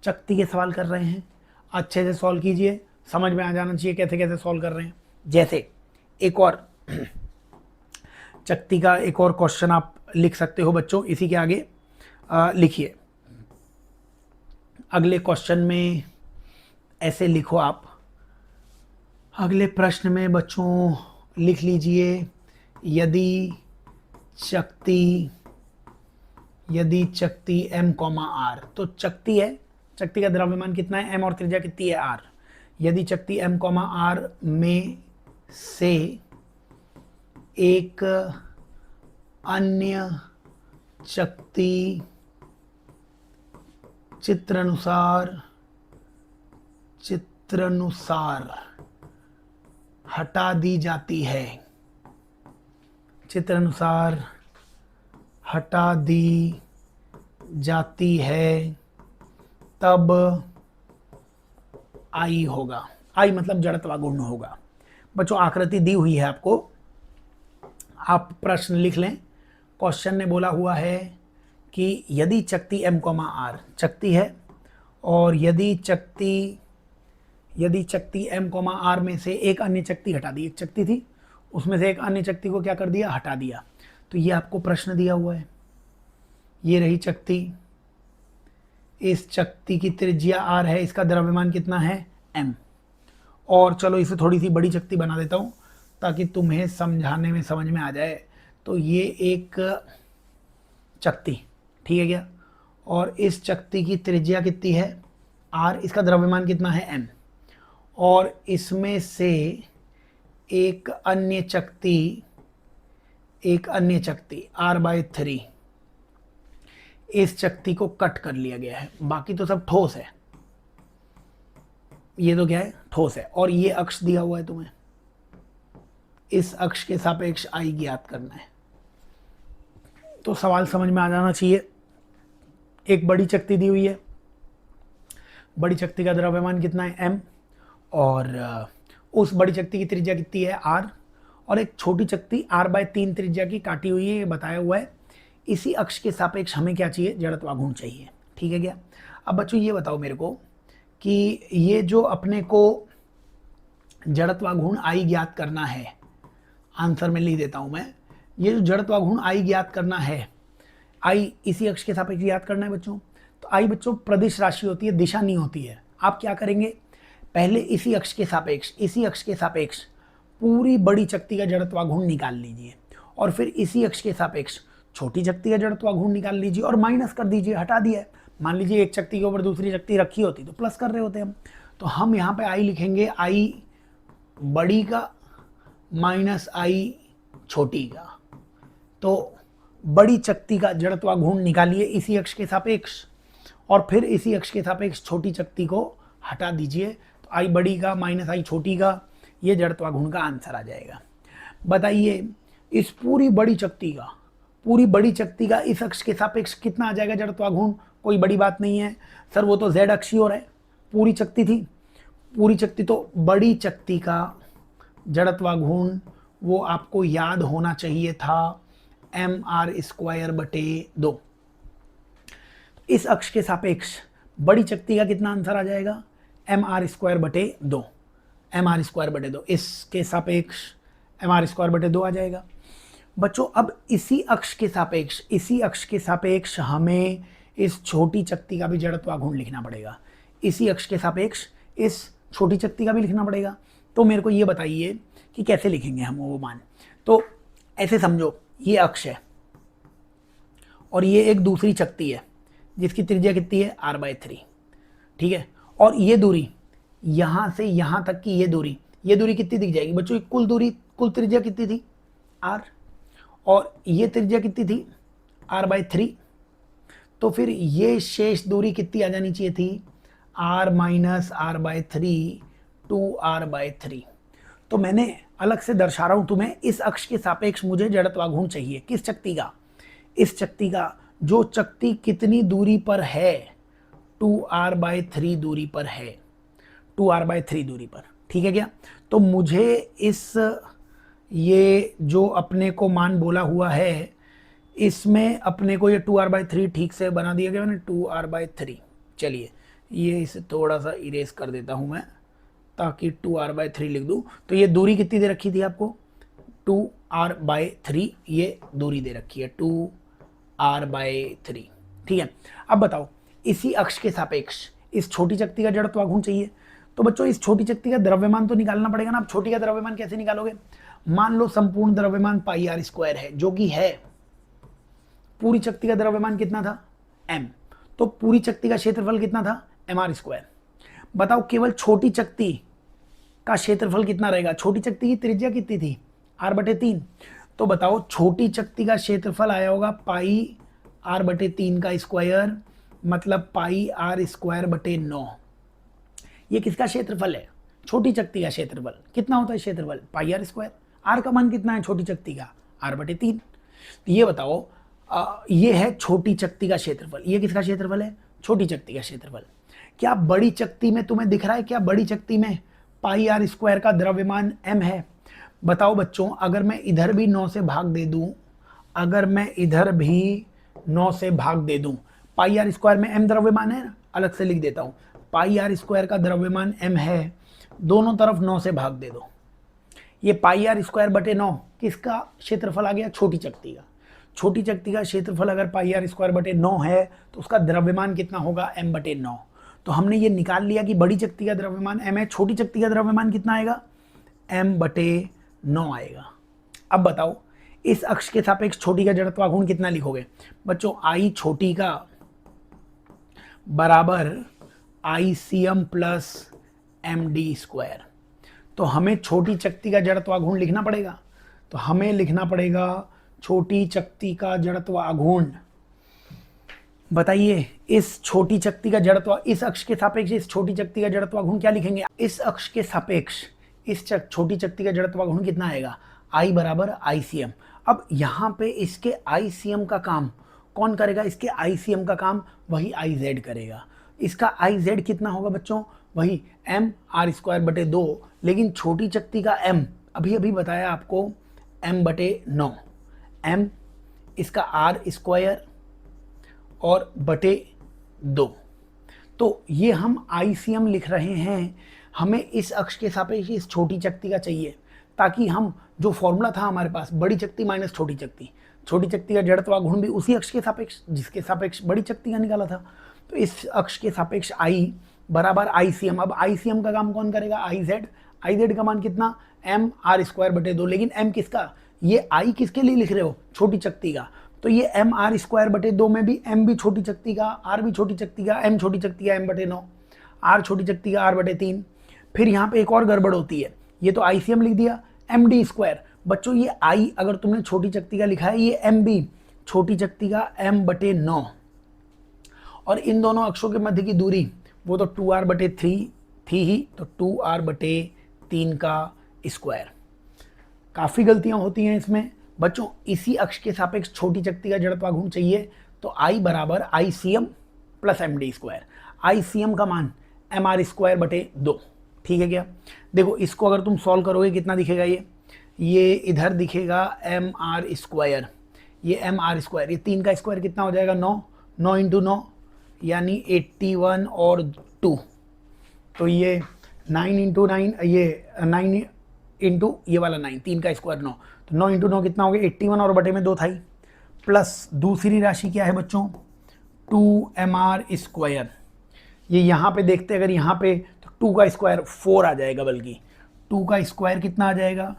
चकती के सवाल कर रहे हैं, अच्छे से सॉल्व कीजिए, समझ में आ जाना चाहिए कैसे कैसे सॉल्व कर रहे हैं। जैसे एक और चकती का एक और क्वेश्चन आप लिख सकते हो बच्चों, इसी के आगे लिखिए। अगले क्वेश्चन में ऐसे लिखो आप, अगले प्रश्न में बच्चों लिख लीजिए, यदि चकती m, r, तो चकती है, चकती का द्रव्यमान कितना है? m और त्रिज्या कितनी है? r। यदि चकती m, r में से एक अन्य चकती चित्रानुसार हटा दी जाती है, चित्रानुसार हटा दी जाती है, तब आई होगा। आई मतलब जड़त्वाघूर्ण होगा। बच्चों आकृति दी हुई है आपको, आप प्रश्न लिख लें। क्वेश्चन ने बोला हुआ है कि यदि चकती m, r चकती है और यदि चकती m, r में से एक अन्य चकती हटा दी, एक चकती थी उसमें से एक अन्य चकती को क्या कर दिया, हटा दिया। तो ये आपको प्रश्न दिया हुआ है, ये रही चकती, इस चकती की त्रिज्या r है, इसका द्रव्यमान कितना है m। और चलो इसे थोड़ी सी बड़ी चकती बना देता हूँ ताकि तुम्हें समझाने में समझ में आ जाए। तो ये एक चकती, ठीक है क्या, और इस चकती की त्रिज्या कितनी है r, इसका द्रव्यमान कितना है m, और इसमें से एक अन्य चकती r/3, इस चकती को कट कर लिया गया है। बाकी तो सब ठोस है, ये तो क्या है, ठोस है। और ये अक्ष दिया हुआ है तुम्हें, इस अक्ष के सापेक्ष I ज्ञात करना है। तो सवाल समझ में आ जाना चाहिए। एक बड़ी चकती दी हुई है, बड़ी चकती का द्रव्यमान कितना है m, और उस बड़ी चकती की त्रिज्या कितनी है r, और एक छोटी चकती r/3 त्रिज्या की काटी हुई है, ये बताया हुआ है। इसी अक्ष के सापेक्ष हमें क्या चाहिए, जड़त्वाघूर्ण चाहिए, ठीक है क्या। अब बच्चों ये बताओ मेरे को कि ये जो अपने को जड़त्वाघूर्ण I ज्ञात करना है, आंसर में लिख देता हूं मैं, ये जो जड़त्वाघूर्ण I ज्ञात करना है, I इसी अक्ष के सापेक्ष ज्ञात करना है बच्चों। तो I बच्चों प्रदिश राशि होती है, दिशा नहीं होती है। आप क्या करेंगे, पहले इसी अक्ष के सापेक्ष पूरी बड़ी चकती का जड़त्वाघूर्ण निकाल लीजिए, और फिर इसी अक्ष के सापेक्ष छोटी चकती का जड़त्वाघूर्ण निकाल लीजिए और माइनस कर दीजिए, हटा दिया। मान लीजिए एक चकती के ऊपर दूसरी चकती रखी होती तो प्लस कर रहे होते हम, तो हम यहाँ पे I लिखेंगे, I बड़ी का माइनस I छोटी का। तो बड़ी चकती का जड़त्वाघूर्ण निकालिए इसी अक्ष के सापेक्ष, और फिर इसी अक्ष के सापेक्ष छोटी चकती को हटा दीजिए। तो I बड़ी का माइनस I छोटी का, ये जड़त्वाघूर्ण का आंसर आ जाएगा। बताइए इस पूरी बड़ी चकती का इस अक्ष के सापेक्ष कितना आ जाएगा जड़त्वाघूर्ण। कोई बड़ी बात नहीं है सर, वो तो z अक्ष ही हो रहा है, पूरी चकती थी, पूरी चकती, तो बड़ी चकती का जड़त्वाघूर्ण वो आपको याद होना चाहिए था mr²/2। इस अक्ष के सापेक्ष बड़ी चकती का कितना आंसर आ जाएगा, mr²/2, mr²/2, इसके सापेक्ष mr²/2 आ जाएगा। बच्चों अब इसी अक्ष के सापेक्ष हमें इस छोटी चकती का भी जड़त्वाघूर्ण लिखना पड़ेगा, इसी अक्ष के सापेक्ष इस छोटी चकती का भी लिखना पड़ेगा। तो मेरे को ये बताइए कि कैसे लिखेंगे हम वो मान। तो ऐसे समझो, ये अक्ष है और ये एक दूसरी चकती है जिसकी त्रिज्या कितनी है r/3, ठीक है, और ये दूरी यहाँ से यहाँ तक की ये दूरी कितनी दिख जाएगी बच्चों, कुल त्रिज्या कितनी थी r, और ये त्रिज्या कितनी थी r/3। तो फिर ये शेष दूरी कितनी आ जानी चाहिए थी, r - r/3 2r/3। तो मैंने अलग से दर्शा रहा हूं तुम्हें, इस अक्ष के सापेक्ष मुझे जड़त्वाघूर्ण चाहिए, किस चकती का, इस चकती का, जो चकती कितनी दूरी पर है, 2r/3 दूरी पर है, 2r/3 दूरी पर, ठीक है क्या। तो मुझे इस ये जो अपने को मान बोला हुआ है, इसमें अपने को ये 2r/3 ठीक से बना दिया गया मैंने, 2r/3। चलिए ये इसे थोड़ा सा इरेज कर देता हूं मैं ताकि 2r/3 लिख दूं। तो ये दूरी कितनी दे रखी थी आपको, 2r/3 ये दूरी दे रखी है, 2r/3, ठीक है। अब बताओ इसी अक्ष के सापेक्ष इस छोटी चकती का जड़त्वाघूर्ण चाहिए। तो बच्चों इस छोटी चकती का द्रव्यमान तो निकालना पड़ेगा ना। अब छोटी का द्रव्यमान कैसे निकालोगे, मान लो संपूर्ण द्रव्यमान πr² है, जो कि है, पूरी चकती का द्रव्यमान कितना था m, तो पूरी चकती का क्षेत्रफल कितना था mr²। बताओ केवल छोटी चकती का क्षेत्रफल कितना रहेगा, छोटी चकती की त्रिज्या कितनी थी r/3। तो बताओ छोटी चकती का क्षेत्रफल आया होगा πr/3 का स्क्वायर, मतलब πr²/9। ये किसका क्षेत्रफल है, छोटी चकती का क्षेत्रफल। कितना होता है क्षेत्रफल πr², r का मान कितना है छोटी चकती का r/3। ये बताओ ये है छोटी चकती का क्षेत्रफल, ये किसका क्षेत्रफल है, छोटी चकती का क्षेत्रफल। क्या बड़ी चकती में तुम्हें दिख रहा है, क्या बड़ी चकती में πr² का द्रव्यमान m है। बताओ बच्चों अगर मैं इधर भी 9 से भाग दे दूं, अगर मैं इधर भी 9 से भाग दे दूं, πr² में m द्रव्यमान है ना, अलग से लिख देता हूं, πr² का द्रव्यमान m है, दोनों तरफ 9 से भाग दे दो, ये पाई आर स्क्वायर बटे 9 किसका क्षेत्रफल आ गया? छोटी चकती का। छोटी चकती का क्षेत्रफल अगर पाई आर स्क्वायर बटे 9 है तो उसका द्रव्यमान कितना होगा? m बटे 9। तो हमने ये निकाल लिया कि बड़ी चकती का द्रव्यमान m है, छोटी चकती का द्रव्यमान कितना आएगा? m बटे 9 आएगा। अब बताओ इस अक्ष के सापेक्ष छोटी का जड़त्वाघूर्ण कितना लिखोगे? बच्चों आई छोटी का बराबर ICM प्लस MD स्क्वायर। तो हमें छोटी चकती का जड़त्वाघूर्ण लिखना पड़ेगा। तो हमें लिखना पड़ेगा छोटी चकती का जड़त्वाघूर्ण। बताइए इस छोटी चकती का जड़त्व, इस अक्ष के सापेक्ष इस छोटी चकती का जड़त्वाघूर्ण क्या लिखेंगे? इस अक्ष के सापेक्ष इस छोटी चकती का जड़त्वाघूर्ण कितना आएगा? I बराबर ICM। अब यहाँ पे इसके ICM का काम कौन करेगा? इसके ICM का काम वही IZ करेगा। इसका IZ कितना होगा बच्चों? वही m r स्क्वायर बटे 2, लेकिन छोटी चकती का m अभी अभी बताया आपको m बटे 9, m इसका r स्क्वायर और बटे 2। तो ये हम ICM लिख रहे हैं। हमें इस अक्ष के सापेक्ष इस छोटी चकती का चाहिए, ताकि हम जो फॉर्मूला था हमारे पास बड़ी चकती माइनस छोटी चकती का जड़त्वाघूर्ण भी उसी अक्ष के सापेक्ष जिसके सापेक्ष बड़ी चकती का निकाला था। तो इस अक्ष के सापेक्ष I बराबर ICM। अब ICM का काम कौन करेगा? IZ का मान कितना? m r स्क्वायर बटे 2, लेकिन m किसका? ये I किसके लिए लिख रहे हो? छोटी चकती का। तो ये m r स्क्वायर बटे 2 में भी m भी छोटी चकती का, r भी छोटी चकती का, m छोटी चकती का m बटे 9, r छोटी चकती का r बटे 3। फिर यहाँ पे एक और गड़बड़ होती है, ये तो ICM लिख दिया, MD स्क्वायर। बच्चों ये I अगर तुमने छोटी चकती का लिखा है, ये m भी छोटी चकती का m बटे 9, और इन दोनों अक्षों के मध्य की दूरी वो तो 2r बटे 3 थी ही, तो 2r बटे 3 का स्क्वायर। काफ़ी गलतियां होती हैं इसमें बच्चों। इसी अक्ष के सापेक्ष छोटी चकती का जड़त्वाघूर्ण चाहिए, तो I बराबर ICM plus MD square. ICM का मान mr स्क्वायर बटे 2, ठीक है क्या? देखो इसको अगर तुम सॉल्व करोगे कितना दिखेगा? ये इधर दिखेगा mr स्क्वायर, ये mr स्क्वायर, ये 3 का स्क्वायर कितना हो जाएगा? 9, 9 इंटू 9 यानी 81 और 2, तो ये 9 इंटू 9, ये 9 इंटू ये वाला 9, 3 का स्क्वायर 9, तो 9 इंटू 9 कितना हो गया? 81 और बटे में 2 था ही, प्लस दूसरी राशि क्या है बच्चों? 2mr square. ये यहाँ पे देखते अगर यहाँ पे तो 2 का स्क्वायर 4 आ जाएगा, बल्कि 2 का स्क्वायर कितना आ जाएगा?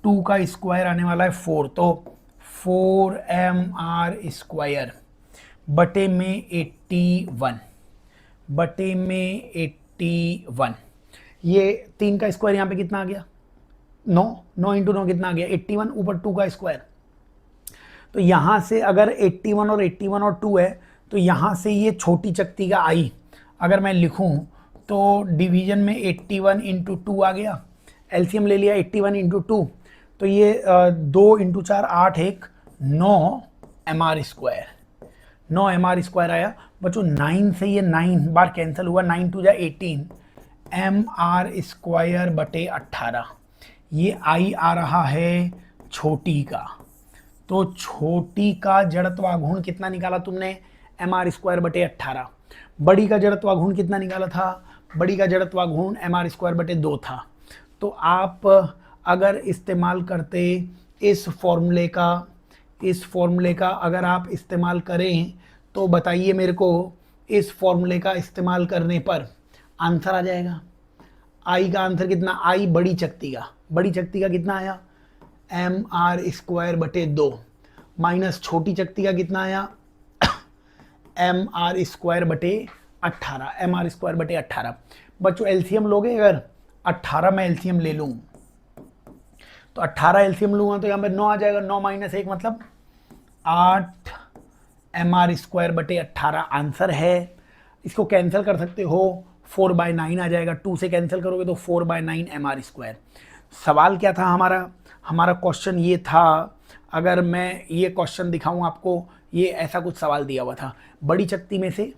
2 का स्क्वायर आने वाला है 4, तो 4mr स्क्वायर बटे में 81, बटे में 81। ये 3 का स्क्वायर यहाँ पे कितना आ गया? 9, 9 इंटू 9 कितना आ गया? 81 ऊपर 2 का स्क्वायर। तो यहाँ से अगर 81 और 81 और 2 है, तो यहाँ से ये छोटी चकती का I अगर मैं लिखूँ तो डिवीजन में 81 इंटू 2 आ गया, एलसीएम ले लिया 81 इंटू 2, तो ये 2 into 4 8, 1 9 mr square, 9 mr square आया बच्चों। 9 से ये 9 बार कैंसिल हुआ, 9 टू जा 18, mr स्क्वायर बटे 18। ये I आ रहा है छोटी का, तो छोटी का जड़त्वाघूर्ण कितना निकाला तुमने? mr स्क्वायर बटे 18। बड़ी का जड़त्वाघूर्ण कितना निकाला था? बड़ी का जड़त्वाघूर्ण mr स्क्वायर बटे 2 था। तो आप अगर इस्तेमाल करते इस फॉर्मूले का अगर आप इस्तेमाल करें तो बताइए मेरे को, इस फॉर्मूले का इस्तेमाल करने पर आंसर आ जाएगा। I का आंसर कितना? I बड़ी चकती का कितना आया? mr स्क्वायर बटे 2 माइनस छोटी चकती का कितना आया? mr स्क्वायर बटे 18, mr स्क्वायर बटे 18। बच्चों एलसीएम लोगे? अगर 18 में एलसीएम ले लूँ तो 18 एलसीएम लूँगा तो यहाँ पे 9 आ जाएगा, 9 माइनस 1 मतलब 8 mr स्क्वायर बटे 18 आंसर है। इसको कैंसिल कर सकते हो, 4/9 आ जाएगा, 2 से कैंसिल करोगे तो 4/9 mr स्क्वायर। सवाल क्या था हमारा क्वेश्चन ये था, अगर मैं ये क्वेश्चन दिखाऊं आपको, ये ऐसा कुछ सवाल दिया हुआ था। बड़ी चकती में से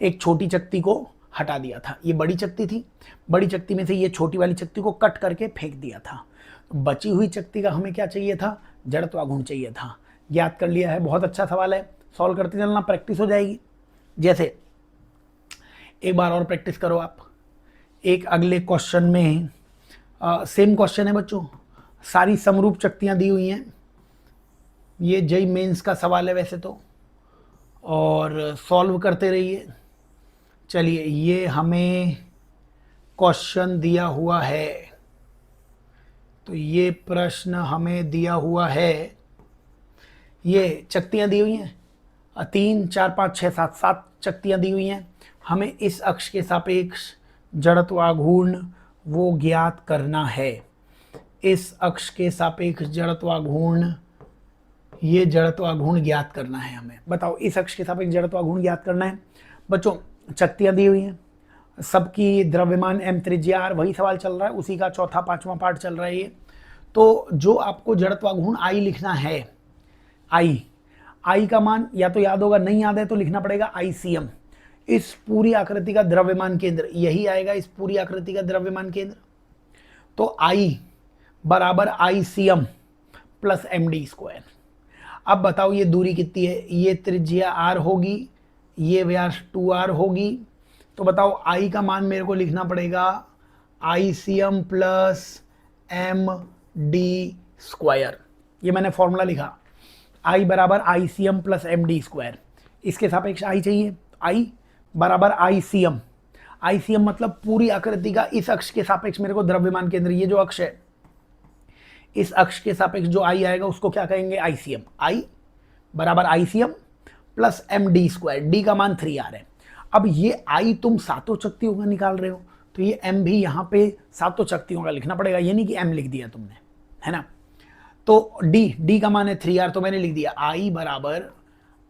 एक छोटी चकती को हटा दिया था, ये बड़ी चकती थी, बड़ी चकती में से ये छोटी वाली चकती को कट करके फेंक दिया था। बची हुई चकती का हमें क्या चाहिए था? जड़त्वाघूर्ण चाहिए था। ज्ञात कर लिया है, बहुत अच्छा सवाल है, सॉल्व करते चलना, प्रैक्टिस हो जाएगी। जैसे एक बार और प्रैक्टिस करो आप, एक अगले क्वेश्चन में सेम क्वेश्चन है बच्चों, सारी समरूप शक्तियाँ दी हुई हैं, ये जेईई मेंस का सवाल है वैसे तो, और सॉल्व करते रहिए। चलिए, ये हमें क्वेश्चन दिया हुआ है, तो ये प्रश्न हमें दिया हुआ है, ये शक्तियाँ दी हुई हैं 3 4 5 6 7 7 शक्तियाँ दी हुई हैं। हमें इस अक्ष के सापेक्ष जड़त्वाघूर्ण वो ज्ञात करना है। इस अक्ष के सापेक्ष जड़त्वाघूर्ण, ये जड़त्वाघूर्ण ज्ञात करना है हमें। बताओ, इस अक्ष के सापेक्ष जड़त्वाघूर्ण ज्ञात करना है। बच्चों, शक्तियाँ दी हुई हैं, सबकी द्रव्यमान m त्रिज्या r, वही सवाल चल रहा है, उसी का चौथा पांचवा पार्ट चल रहा है ये। तो जो आपको जड़त्वाघूर्ण I लिखना है, I का मान या तो याद होगा, नहीं याद है तो लिखना पड़ेगा ICM। इस पूरी आकृति का द्रव्यमान केंद्र यही आएगा, इस पूरी आकृति का द्रव्यमान केंद्र। तो I बराबर ICM प्लस md²। अब बताओ ये दूरी कितनी है, ये त्रिज्या r होगी, ये व्यास 2r होगी। तो बताओ I का मान मेरे को लिखना पड़ेगा ICM प्लस md²। ये मैंने फॉर्मूला लिखा, I बराबर ICM प्लस md²। इसके सापेक्ष I चाहिए, I बराबर ICM। ICM मतलब पूरी आकृति का इस अक्ष के सापेक्ष मेरे को द्रव्यमान केंद्र, ये जो अक्ष है, इस अक्ष के सापेक्ष जो I आएगा उसको क्या कहेंगे, ICM। I बराबर ICM प्लस md², d का मान 3r है। अब ये I तुम सातों शक्तियों का निकाल रहे हो, तो ये m भी यहाँ पे सातों शक्तियों का लिखना पड़ेगा, ये नहीं कि m लिख दिया तुमने, है ना। तो d का मान है 3r, तो मैंने लिख दिया I बराबर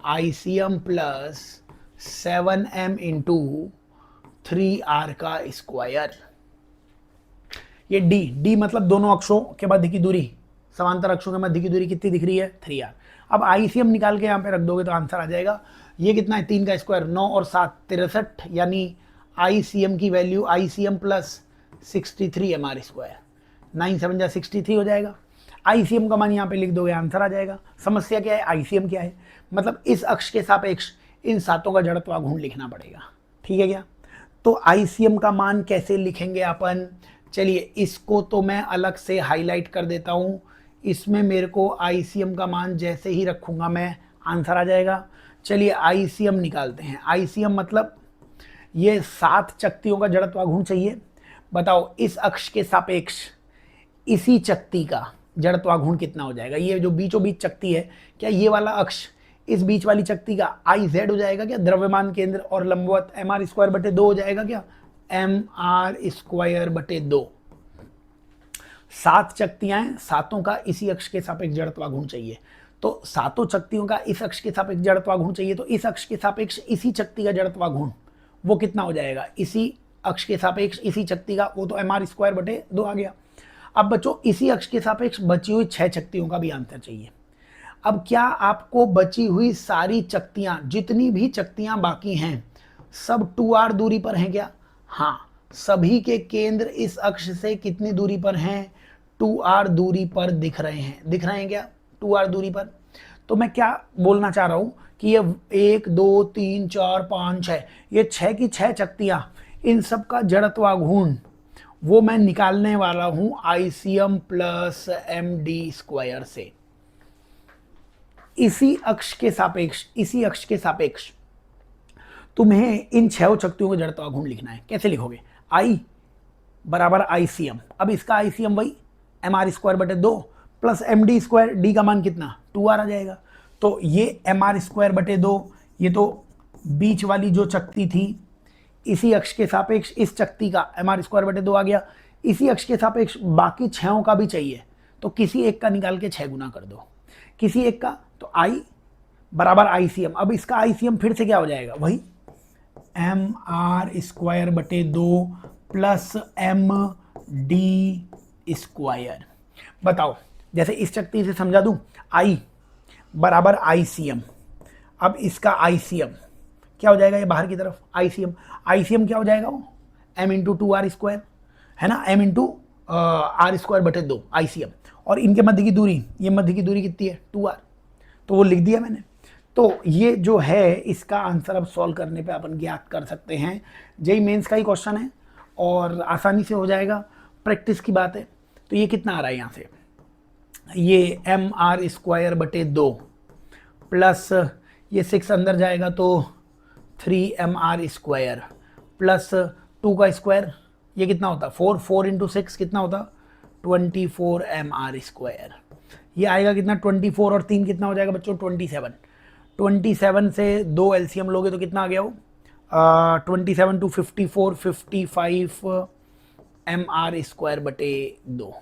ICM plus 7m into 3r का स्क्वायर। ये d मतलब दोनों अक्षों के मध्य की दूरी, समांतर अक्षों के मध्य की दूरी कितनी दिख रही है, 3r। अब ICM निकाल के यहाँ पे रख दोगे तो आंसर आ जाएगा। ये कितना है, 3 का स्क्वायर, 9 और 7 63, यानी ICM की वैल्यू ICM प्लस 63 mr²। 9 7 जा 63 हो जाएगा। ICM का मान यहाँ पे लिख दोगे, आंसर आ जाएगा। समस्या क्या है, ICM क्या है, मतलब इस अक्ष के सापेक्ष इन सातों का जड़त्वाघूर्ण लिखना पड़ेगा, ठीक है क्या। तो ICM का मान कैसे लिखेंगे अपन, चलिए इसको तो मैं अलग से हाईलाइट कर देता हूँ। इसमें मेरे को ICM का मान जैसे ही रखूँगा मैं, आंसर आ जाएगा। चलिए ICM निकालते हैं। ICM मतलब ये 7 शक्तियों का जड़त्वाघूर्ण चाहिए। बताओ इस अक्ष के सापेक्ष इसी शक्ति का जड़त्वाघूर्ण कितना हो जाएगा। ये जो बीचों बीच शक्ति है, क्या ये वाला अक्ष इस बीच वाली शक्ति का IZ हो जाएगा क्या, द्रव्यमान केंद्र, और लंबवत mr²/2 हो जाएगा क्या, mr²/2। 7 शक्तियां हैं, सातों का इसी अक्ष के सापेक्ष जड़त्वाघूर्ण चाहिए। तो सातों शक्तियों का इस अक्ष के सापेक्ष जड़त्वाघूर्ण चाहिए, तो इस अक्ष के सापेक्ष इसी शक्ति का जड़त्वाघूर्ण वो कितना हो जाएगा, इसी अक्ष के सापेक्ष इसी शक्ति का, वो तो mr²/2 आ गया। अब बच्चों इसी अक्ष के सापेक्ष बची हुई 6 शक्तियों का भी आंसर चाहिए। अब क्या आपको बची हुई सारी शक्तियां, जितनी भी शक्तियां बाकी हैं, सब 2r दूरी पर हैं क्या, हाँ, सभी के केंद्र इस अक्ष से कितनी दूरी पर हैं, 2r दूरी पर दिख रहे हैं क्या, 2r दूरी पर। तो मैं क्या बोलना चाह रहा हूं कि ये 1 2 3 4 5 6, ये 6 की 6 शक्तियां, इन सब का जड़त्वाघूर्ण वो मैं निकालने वाला हूं ICM प्लस md² से। इसी अक्ष के सापेक्ष तुम्हें इन 6 शक्तियों का जड़त्वाघूर्ण लिखना है। कैसे लिखोगे, I बराबर ICM, अब इसका ICM वही mr²/2 प्लस md², d का मान कितना, 2r आ जाएगा। तो ये mr²/2, ये तो बीच वाली जो शक्ति थी, इसी अक्ष के सापेक्ष इस शक्ति का mr²/2 आ गया। इसी अक्ष के सापेक्ष बाकी 6 का भी चाहिए, तो किसी एक का निकाल के 6 गुना कर दो, किसी एक का, तो I बराबर ICM। अब इसका ICM फिर से क्या हो जाएगा, वही mr²/2 प्लस md²। बताओ, जैसे इस शक्ति से समझा दूं, I बराबर ICM, अब इसका ICM क्या हो जाएगा, ये बाहर की तरफ ICM क्या हो जाएगा, वो m इंटू 2r², है ना, m इंटू r²/2 ICM। और इनके मध्य की दूरी, ये मध्य की दूरी कितनी है, 2r, तो वो लिख दिया मैंने। तो ये जो है इसका आंसर अब सॉल्व करने पे अपन ज्ञात कर सकते हैं। जेईई मेंस का ही क्वेश्चन है और आसानी से हो जाएगा, प्रैक्टिस की बात है। तो ये कितना आ रहा है यहाँ से, ये एम आर स्क्वायर बटे 2 प्लस ये 6 अंदर जाएगा तो 3 mr² प्लस 2 का स्क्वायर, ये कितना होता? 4, 4 इंटू 6 कितना होता? 24 mr²। ये आएगा कितना? 24 और 3 कितना हो जाएगा बच्चों? 27। 27 से 2 एलसीएम लोगे तो कितना आ गया हो? 27 टू 54, 55 mr² बटे 2।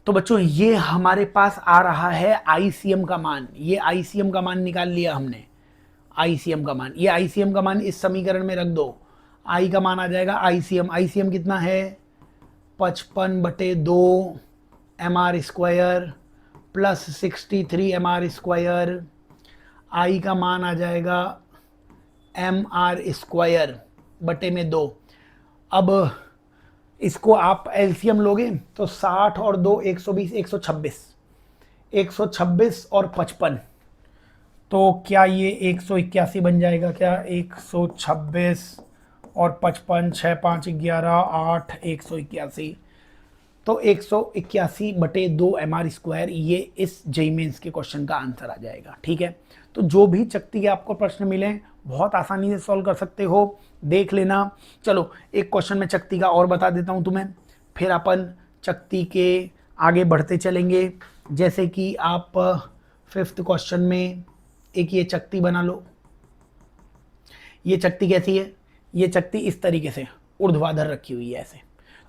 तो बच्चों ये हमारे पास आ रहा है आईसीएम का मान। ये आईसीएम का मान निकाल लिया हमने, आईसीएम का मान। ये आईसीएम का मान इस समीकरण में रख दो, आई का मान आ जाएगा आईसीएम। आईसीएम कितना है? 55/2 mr² प्लस 63 mr²। आई का मान आ जाएगा mr² बटे में 2। अब इसको आप एलसीएम लोगे तो 60 और 2 120, 126, 126 और 55, तो क्या ये 181 बन जाएगा क्या? 126 और 55, 6 5 11 8, 181। तो 181/2 mr², ये इस जेईई मेंस के क्वेश्चन का आंसर आ जाएगा। ठीक है, तो जो भी चक्ति के आपको प्रश्न मिले बहुत आसानी से सॉल्व कर सकते हो, देख लेना। चलो एक क्वेश्चन में चक्ति का और बता देता हूं तुम्हें, फिर अपन चक्ति के आगे बढ़ते चलेंगे। जैसे कि आप 5th क्वेश्चन में एक ये चक्ति बना लो। ये चक्ति कैसी है? ये चक्ति इस तरीके से ऊर्ध्वाधर रखी हुई है ऐसे।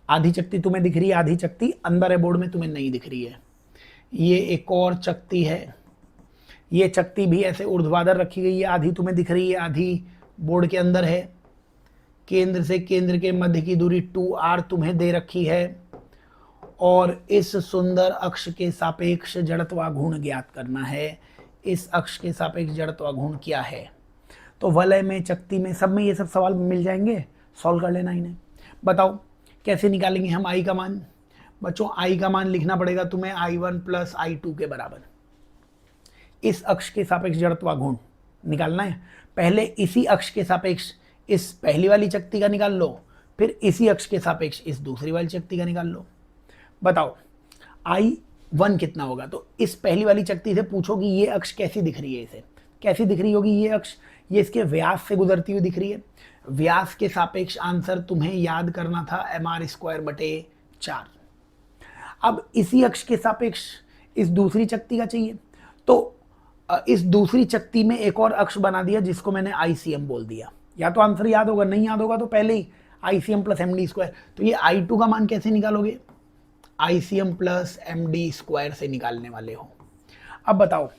आधी चक्ति तुम्हें दिख रही है, आधी चक्ति अंदर है बोर्ड में, तुम्हें नहीं दिख रही है। ये एक और चक्ति है, ये चक्ति भी ऐसे ऊर्ध्वाधर रखी गई है, आधी तुम्हें दिख रही है, आधी बोर्ड के अंदर है। केंद्र से केंद्र के मध्य की दूरी 2r तुम्हें दे रखी है और इस सुंदर अक्ष के सापेक्ष जड़त्वाघूर्ण ज्ञात करना है। इस अक्ष के सापेक्ष जड़त्वाघूर्ण क्या है? तो वलय में, चक्ति में, सब में ये सब सवाल मिल जाएंगे, सॉल्व कर लेना इन्हें। बताओ कैसे निकालेंगे हम आई का मान? बच्चों आई का मान लिखना पड़ेगा तुम्हें I1 प्लस I2 के बराबर। इस अक्ष के सापेक्ष जड़त्वाघूर्ण निकालना है। पहले इसी अक्ष के सापेक्ष इस पहली वाली चक्ति का निकाल लो, फिर इसी अक्ष के सापेक्ष इस दूसरी वाली चक्ति का निकाल लो। बताओ I1 कितना होगा? तो इस पहली वाली चक्ति से पूछो कि ये अक्ष कैसी दिख रही है, इसे कैसी दिख रही होगी ये अक्ष? ये इसके व्यास से गुजरती हुई दिख रही है। व्यास के सापेक्ष आंसर तुम्हें याद करना था mr²/4। अब इसी अक्ष के सापेक्ष इस दूसरी चक्ति का चाहिए, तो इस दूसरी चक्ति में एक और अक्ष बना दिया जिसको मैंने आईसीएम बोल दिया। या तो आंसर याद होगा, नहीं याद होगा तो पहले ही आईसीएम प्लस md²। तो ये I2 का मान कैसे निकालोगे? आईसीएम प्लस md² से निकालने वाले हो। अब बताओ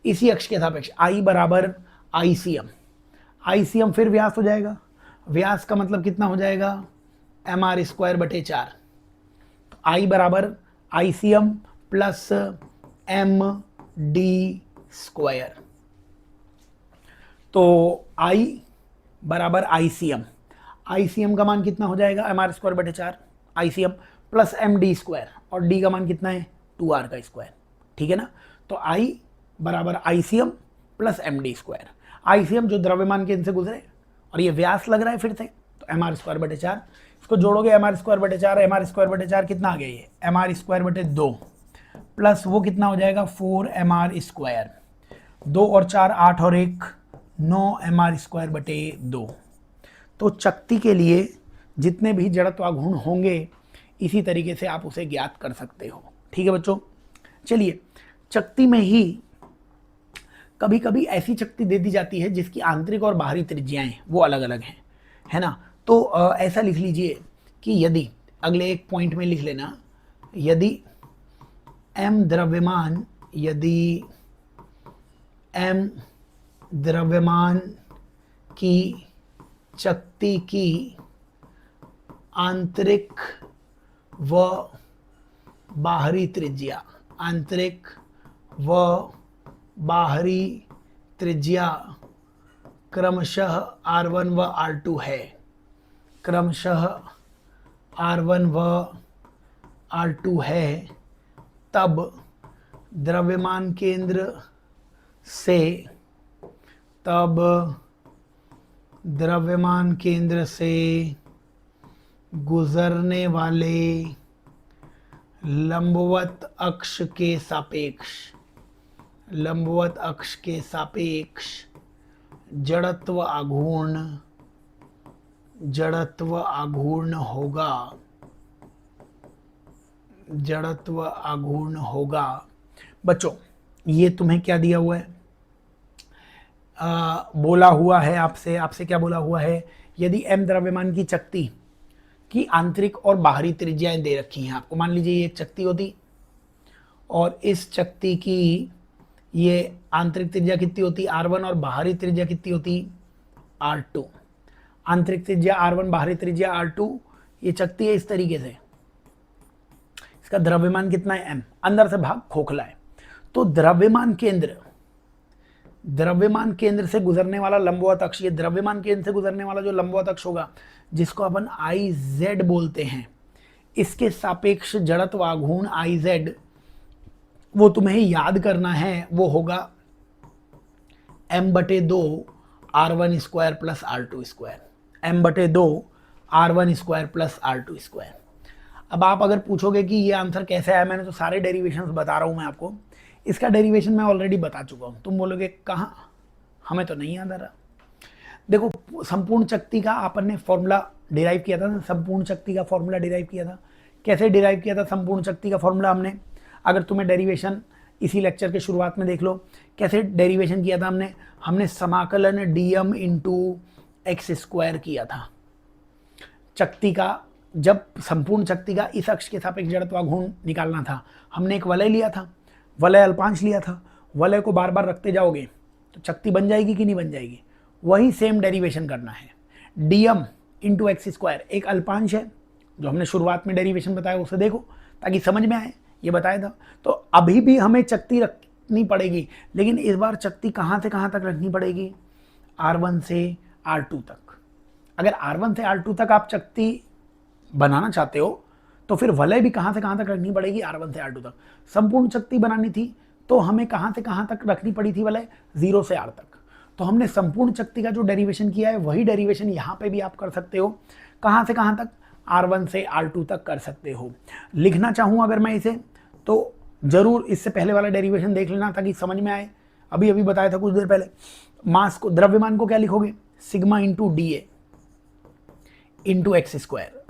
इसी अक्ष के सापेक्ष I बराबर आईसीएम, आईसीएम फिर व्यास हो जाएगा। व्यास का मतलब कितना हो जाएगा? mr²/4। तो I बराबर आईसीएम प्लस md²। तो I बराबर आईसीएम, आईसीएम का मान कितना हो जाएगा? mr²/4 आईसीएम प्लस md², और d का मान कितना है? 2r का स्क्वायर। ठीक है ना? तो I बराबर आईसीएम प्लस md²। आईसीएम जो द्रव्यमान केंद्र से गुजरे और ये व्यास लग रहा है फिर से, तो mr²/4। इसको जोड़ोगे mr²/4, mr²/4 कितना आ गया? ये mr²/2 प्लस वो कितना हो जाएगा? 4mr²। 2 और 4 8 और 1 9 mr²/2। तो चक्ति के लिए जितने भी जड़त्वाघूर्ण होंगे इसी तरीके से आप उसे ज्ञात कर सकते हो। ठीक है बच्चों, चलिए चक्ति में ही कभी कभी ऐसी चक्ति दे दी जाती है जिसकी आंतरिक और बाहरी त्रिज्याएं वो अलग अलग हैं, है ना? तो ऐसा लिख लीजिए कि यदि, अगले एक पॉइंट में लिख लेना, यदि m द्रव्यमान की चक्ति की आंतरिक व बाहरी त्रिज्या, आंतरिक व बाहरी त्रिज्या क्रमशः R1 व R2 है, क्रमशः R1 व R2 है, तब द्रव्यमान केंद्र से गुजरने वाले लंबवत अक्ष के सापेक्ष, लंबवत अक्ष के सापेक्ष जड़त्व आघूर्ण, जड़त्व आघूर्ण होगा, जड़त्व आघूर्ण होगा। बच्चों ये तुम्हें क्या दिया हुआ है, बोला हुआ है आपसे, आपसे क्या बोला हुआ है, यदि m द्रव्यमान की चकती की आंतरिक और बाहरी त्रिज्याएं दे रखी हैं आपको, मान लीजिए ये एक चकती होती और इस चकती की ये आंतरिक त्रिज्या कितनी होती r1 और बाहरी त्रिज्या कितनी होती r2, आंतरिक त्रिज्या r1 बाहरी त्रिज्या r2, ये चकती है इस तरीके से, इसका द्रव्यमान कितना है m, अंदर से भाग खोखला है, तो द्रव्यमान केंद्र, द्रव्यमान केंद्र से गुजरने वाला लंबवत अक्ष, ये द्रव्यमान केंद्र से गुजरने वाला जो लंबवत अक्ष होगा जिसको अपन IZ बोलते हैं, इसके सापेक्ष जड़त्व आघूर्ण IZ, वो तुम्हें याद करना है, वो होगा m/2 r1 square plus r2 square, m/2 r1 square plus r2 square. अब आप अगर पूछोगे कि ये आंसर कैसे आया, मैंने तो सारे डेरिवेशंस बता रहा हूं मैं आपको, इसका डेरिवेशन मैं ऑलरेडी बता चुका हूं, तुम बोलोगे कहाँ, हमें तो नहीं याद आ रहा। देखो संपूर्ण शक्ति का अपन ने फॉर्मूला डिराइव किया था, संपूर्ण शक्ति का फॉर्मूला डिराइव किया था, कैसे डिराइव किया था संपूर्ण शक्ति का फॉर्मूला हमने, अगर तुम्हें डेरिवेशन इसी लेक्चर के शुरुआत में देख लो, कैसे डेरिवेशन किया था हमने समाकलन dm इंटू एक्स स्क्वायर किया था। शक्ति का, जब संपूर्ण शक्ति का इस अक्ष के सापेक्ष जड़त्व आघूर्ण निकालना था, हमने एक वलय लिया था, वलय अल्पांश लिया था, वलय को बार बार रखते जाओगे तो शक्ति बन जाएगी कि नहीं बन जाएगी, वही सेम डेरिवेशन करना है। dm इंटू एक्स स्क्वायर एक अल्पांश है, जो हमने शुरुआत में डेरिवेशन बताया उसे देखो ताकि समझ में आए, ये बताया था। तो अभी भी हमें शक्ति रखनी पड़ेगी, लेकिन इस बार शक्ति कहाँ से कहाँ तक रखनी पड़ेगी, r1 से r2 तक। अगर r1 से r2 तक आप शक्ति बनाना चाहते हो तो फिर वलय भी कहाँ से कहाँ तक रखनी पड़ेगी, r1 से r2 तक। संपूर्ण शक्ति बनानी थी तो हमें कहाँ से कहाँ तक रखनी पड़ी थी वलय, 0 से r तक। तो हमने संपूर्ण शक्ति का जो डेरिवेशन किया है वही डेरिवेशन यहाँ पे भी आप कर सकते हो, कहाँ से कहाँ तक, r1 से r2 तक कर सकते हो। लिखना चाहूँ अगर मैं इसे तो जरूर इससे पहले वाला डेरिवेशन देख लेना ताकि समझ में आए, अभी अभी बताया था कुछ देर पहले। मास को, द्रव्यमान को क्या लिखोगे, sigma into DA into x square,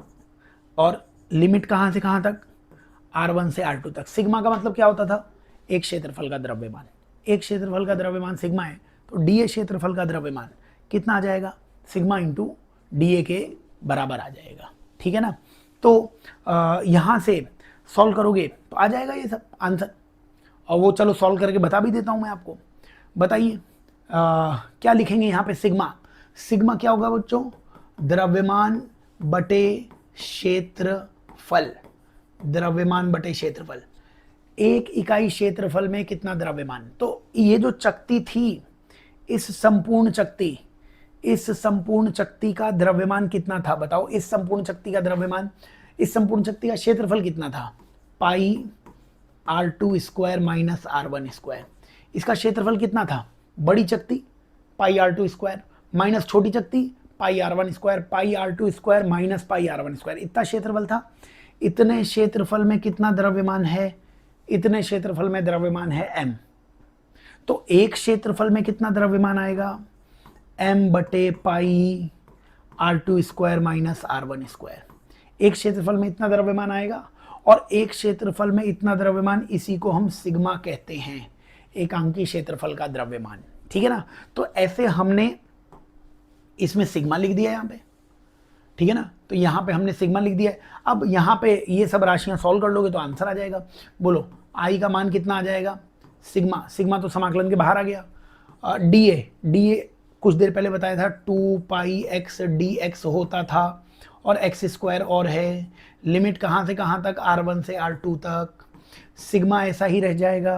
और लिमिट कहाँ से कहाँ तक, r1 से r2 तक। सिग्मा का मतलब क्या होता था, एक क्षेत्रफल का द्रव्यमान, एक क्षेत्रफल का द्रव्यमान सिग्मा है, तो DA क्षेत्रफल का द्रव्यमान कितना आ जाएगा, सिग्मा इंटू DA के बराबर आ जाएगा, ठीक है ना। तो यहाँ से सॉल्व करोगे तो आ जाएगा ये सब आंसर, और वो चलो सॉल्व करके बता भी देता हूँ मैं आपको। बताइए क्या लिखेंगे यहाँ पे, सिग्मा, सिग्मा क्या होगा बच्चों, द्रव्यमान बटे क्षेत्रफल, द्रव्यमान बटे क्षेत्रफल, एक इकाई क्षेत्रफल में कितना द्रव्यमान। तो ये जो शक्ति थी, इस संपूर्ण शक्ति, इस संपूर्ण शक्ति का द्रव्यमान कितना था बताओ, इस संपूर्ण शक्ति का द्रव्यमान, इस संपूर्ण शक्ति का क्षेत्रफल कितना था, पाई r2 square minus r1 square. इसका क्षेत्रफल कितना था, बड़ी शक्ति पाई r2 स्क्वायर माइनस छोटी शक्ति पाई r1 स्क्वायर, पाई r2 square minus pi r1 square, इतना क्षेत्रफल था। इतने क्षेत्रफल में कितना द्रव्यमान है, इतने क्षेत्रफल में द्रव्यमान है m। तो एक क्षेत्रफल में कितना द्रव्यमान आएगा, m बटे पाई r2 square minus r1 square. एक क्षेत्रफल में इतना द्रव्यमान आएगा, और एक क्षेत्रफल में इतना द्रव्यमान, इसी को हम सिग्मा कहते हैं, एकांकी क्षेत्रफल का द्रव्यमान, ठीक है ना। तो ऐसे हमने इसमें सिग्मा लिख दिया यहाँ पे, ठीक है ना। तो यहाँ पे हमने सिग्मा लिख दिया है। अब यहाँ पे ये सब राशियाँ सॉल्व कर लोगे तो आंसर आ जाएगा। बोलो आई का मान कितना आ जाएगा, सिग्मा, सिग्मा तो समाकलन के बाहर आ गया। DA कुछ देर पहले बताया था 2 पाई x dx होता था, और एक्स स्क्वायर और है, लिमिट कहाँ से कहाँ तक, r1 से r2 तक। सिग्मा ऐसा ही रह जाएगा,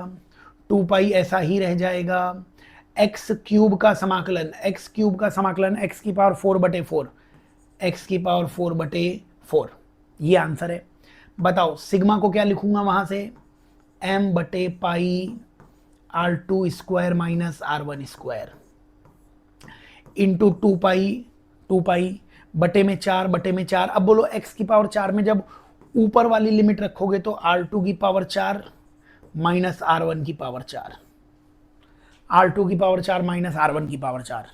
2 पाई ऐसा ही रह जाएगा, एक्स क्यूब का समाकलन, एक्स क्यूब का समाकलन x की पावर 4/4, x की पावर 4/4, ये आंसर है। बताओ सिग्मा को क्या लिखूंगा वहां से, m बटे पाई r2 square minus r1 square into 2 पाई बटे में 4 बटे में 4। अब बोलो x की पावर 4 में जब ऊपर वाली लिमिट रखोगे तो R2 की पावर 4 माइनस R1 की पावर 4, R2 की पावर 4 माइनस R1 की पावर 4।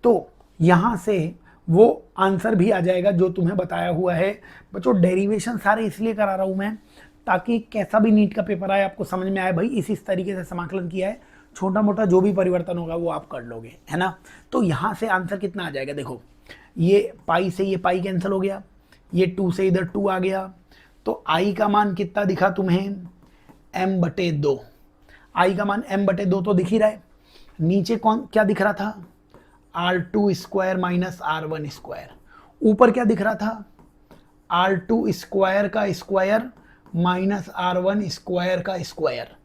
तो यहां से वो आंसर भी आ जाएगा जो तुम्हें बताया हुआ है। बच्चों डेरिवेशन सारे इसलिए करा रहा हूं मैं ताकि कैसा भी नीट का पेपर आए आपको समझ में आए भाई इस तरीके से समाकलन किया है, छोटा मोटा जो भी परिवर्तन होगा वो आप कर लोगे, है ना। तो यहां से आंसर कितना आ जाएगा, देखो ये पाई से ये पाई कैंसिल हो गया, ये 2 से इधर 2 आ गया, तो आई का मान कितना दिखा तुम्हें, m/2। आई का मान m/2 तो दिख ही रहा है। नीचे कौन क्या दिख रहा था, R2 square minus R1 square. ऊपर क्या दिख रहा था, R2 स्क्वायर का स्क्वायर माइनस R1 स्क्वायर का स्क्वायर।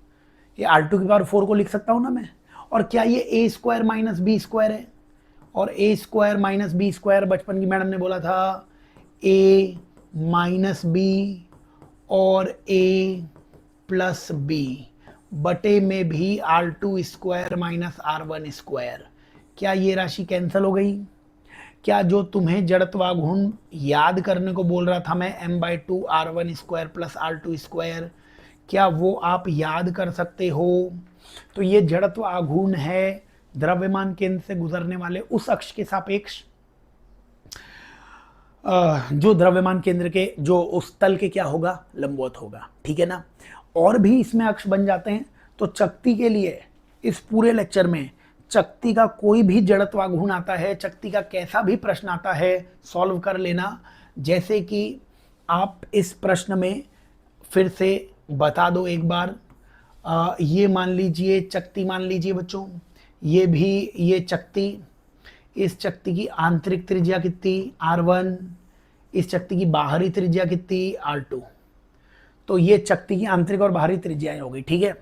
ये R2 की पावर 4 को लिख सकता हूं ना मैं। और क्या ये a square minus B square है, और a square minus B square बचपन की मैडम ने बोला था a माइनस बी और a प्लस बी बटे में भी R2 square minus R1 square. क्या ये राशि कैंसिल हो गई? क्या जो तुम्हें जड़त्वाघूर्ण याद करने को बोल रहा था मैं m/2 R1 square plus R2 square, क्या वो आप याद कर सकते हो? तो ये जड़त्व आघूर्ण है द्रव्यमान केंद्र से गुजरने वाले उस अक्ष के सापेक्ष जो द्रव्यमान केंद्र के जो उस तल के क्या होगा, लंबवत होगा, ठीक है ना। और भी इसमें अक्ष बन जाते हैं। तो चकती के लिए इस पूरे लेक्चर में चकती का कोई भी जड़त्वाघूर्ण आता है, चकती का कैसा भी प्रश्न आता है, सॉल्व कर लेना। जैसे कि आप इस प्रश्न में फिर से बता दो एक बार, ये मान लीजिए चकती, मान लीजिए बच्चों ये भी, ये चकती, इस चकती की आंतरिक त्रिज्या कितनी R1, इस चकती की बाहरी त्रिज्या कितनी R2। तो ये चकती की आंतरिक और बाहरी त्रिज्याएं हो गई, ठीक है।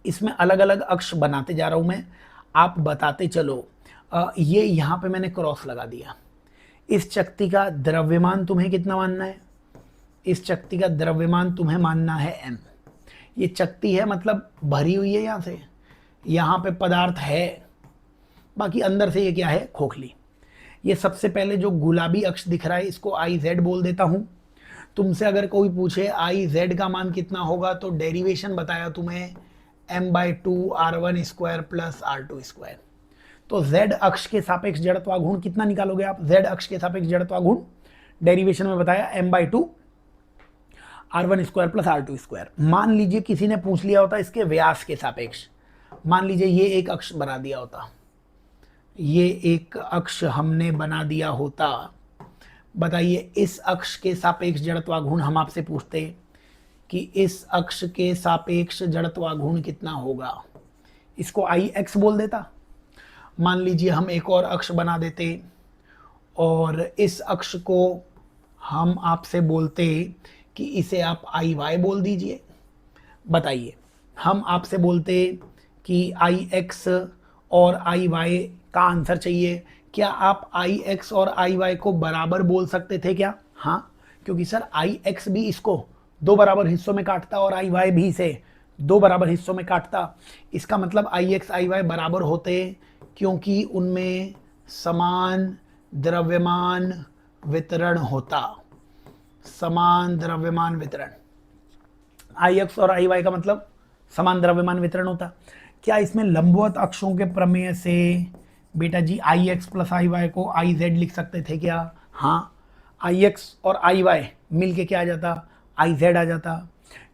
इसमें अलग अलग अक्ष बनाते जा रहा हूं मैं, आप बताते चलो। ये यहाँ पे मैंने क्रॉस लगा दिया। इस चकती का द्रव्यमान तुम्हें कितना मानना है, इस चकती का द्रव्यमान तुम्हें मानना है m। ये चकती है मतलब भरी हुई है, यहाँ से यहाँ पे पदार्थ है, बाकी अंदर से ये क्या है, खोखली। ये सबसे पहले जो गुलाबी अक्ष दिख रहा है इसको IZ बोल देता हूं। तुमसे अगर कोई पूछे IZ का मान कितना होगा तो डेरिवेशन बताया तुम्हें m/2 R1 square plus R2 square. तो Z अक्ष के सापेक्ष जड़त्वाघूर्ण कितना निकालोगे आप, Z अक्ष के सापेक्ष जड़त्वाघूर्ण डेरिवेशन में बताया m/2 R1 square plus R2 square. मान लीजिए किसी ने पूछ लिया होता इसके व्यास के सापेक्ष, मान लीजिए ये एक अक्ष बना दिया होता, ये एक अक्ष हमने बना दिया होता, बताइए इस अक्ष के सापेक्ष जड़त्वाघूर्ण हम आपसे पूछते कि इस अक्ष के सापेक्ष जड़त्वाघूर्ण कितना होगा, इसको Ix बोल देता। मान लीजिए हम एक और अक्ष बना देते और इस अक्ष को हम आपसे बोलते कि इसे आप Iy बोल दीजिए। बताइए हम आपसे बोलते कि Ix और Iy का आंसर चाहिए, क्या आप Ix और Iy को बराबर बोल सकते थे क्या? हाँ, क्योंकि सर Ix भी इसको 2 बराबर हिस्सों में काटता और Iy भी इसे 2 बराबर हिस्सों में काटता। इसका मतलब Ix Iy बराबर होते क्योंकि उनमें समान द्रव्यमान वितरण होता, समान द्रव्यमान वितरण। Ix और Iy का मतलब समान द्रव्यमान वितरण होता। क्या इसमें लंबवत अक्षों के प्रमेय से बेटा जी Ix प्लस Iy को Iz लिख सकते थे क्या? हाँ, Ix और Iy मिलके क्या आ जाता, Iz आ जाता।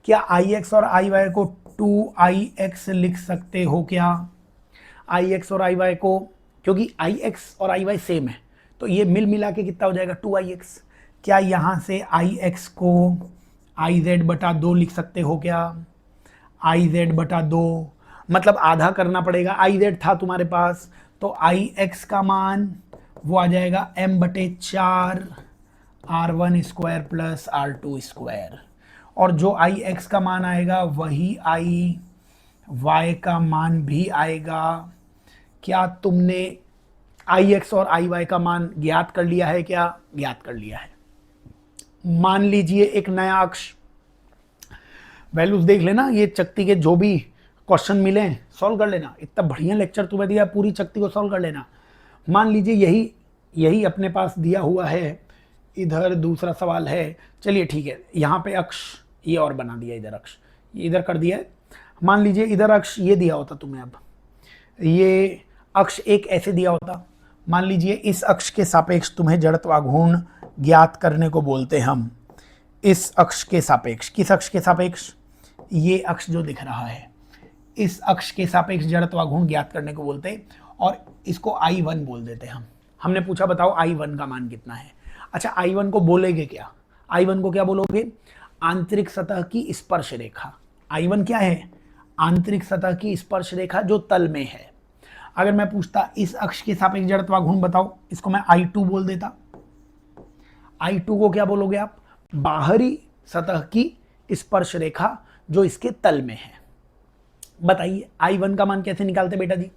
क्या Ix और Iy को 2Ix लिख सकते हो क्या? Ix और Iy को, क्योंकि Ix और Iy सेम है तो ये मिल मिला के कितना हो जाएगा 2Ix। क्या यहाँ से Ix को Iz/2 लिख सकते हो क्या? Iz/2 मतलब आधा करना पड़ेगा, Iz था तुम्हारे पास तो Ix का मान वो आ जाएगा m/4 R1 square plus R2 square, और जो Ix का मान आएगा वही Iy का मान भी आएगा। क्या तुमने Ix और Iy का मान ज्ञात कर लिया है क्या? ज्ञात कर लिया है। मान लीजिए एक नया अक्ष, वैल्यूज देख लेना, ये चकती के जो भी क्वेश्चन मिले सॉल्व कर लेना। इतना बढ़िया लेक्चर तुम्हें दिया, पूरी चकती को सॉल्व कर लेना। मान लीजिए यही अपने पास दिया हुआ है इधर दूसरा सवाल है, चलिए ठीक है, यहाँ पे अक्ष ये और बना दिया, इधर अक्ष ये इधर कर दिया है। मान लीजिए इधर अक्ष ये दिया होता तुम्हें, अब ये अक्ष एक ऐसे दिया होता, मान लीजिए इस अक्ष के सापेक्ष तुम्हें जड़त्वाघूर्ण ज्ञात करने को बोलते हम, इस अक्ष के सापेक्ष, किस अक्ष के सापेक्ष, ये अक्ष जो दिख रहा है, इस अक्ष के सापेक्ष जड़त्वाघूर्ण ज्ञात करने को बोलते हैं, और इसको I1 बोल देते हैं हम। हमने पूछा बताओ I1 का मान कितना है। अच्छा, I1 को बोलेंगे क्या, I1 को क्या बोलोगे, आंतरिक सतह की स्पर्श रेखा। I1 क्या है, आंतरिक सतह की स्पर्श रेखा जो तल में है। अगर मैं पूछता इस अक्ष के सापेक्ष जड़त्वाघूर्ण बताओ, इसको मैं I2 बोल देता। I2 को क्या बोलोगे आप, बाहरी सतह की स्पर्श रेखा जो इसके तल में है। बताइए I1 का मान कैसे निकालते बेटा जी।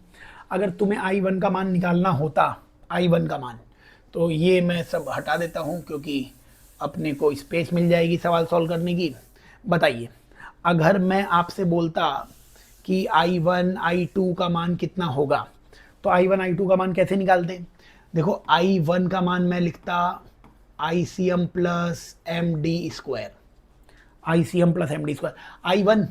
अगर तुम्हें I1 का मान निकालना होता, I1 का मान, तो ये मैं सब हटा देता हूँ क्योंकि अपने को स्पेस मिल जाएगी सवाल सॉल्व करने की। बताइए अगर मैं आपसे बोलता कि I1 I2 का मान कितना होगा, तो I1 I2 का मान कैसे निकालते। देखो I1 का मान मैं लिखता ICM plus MD square, ICM plus MD square. I1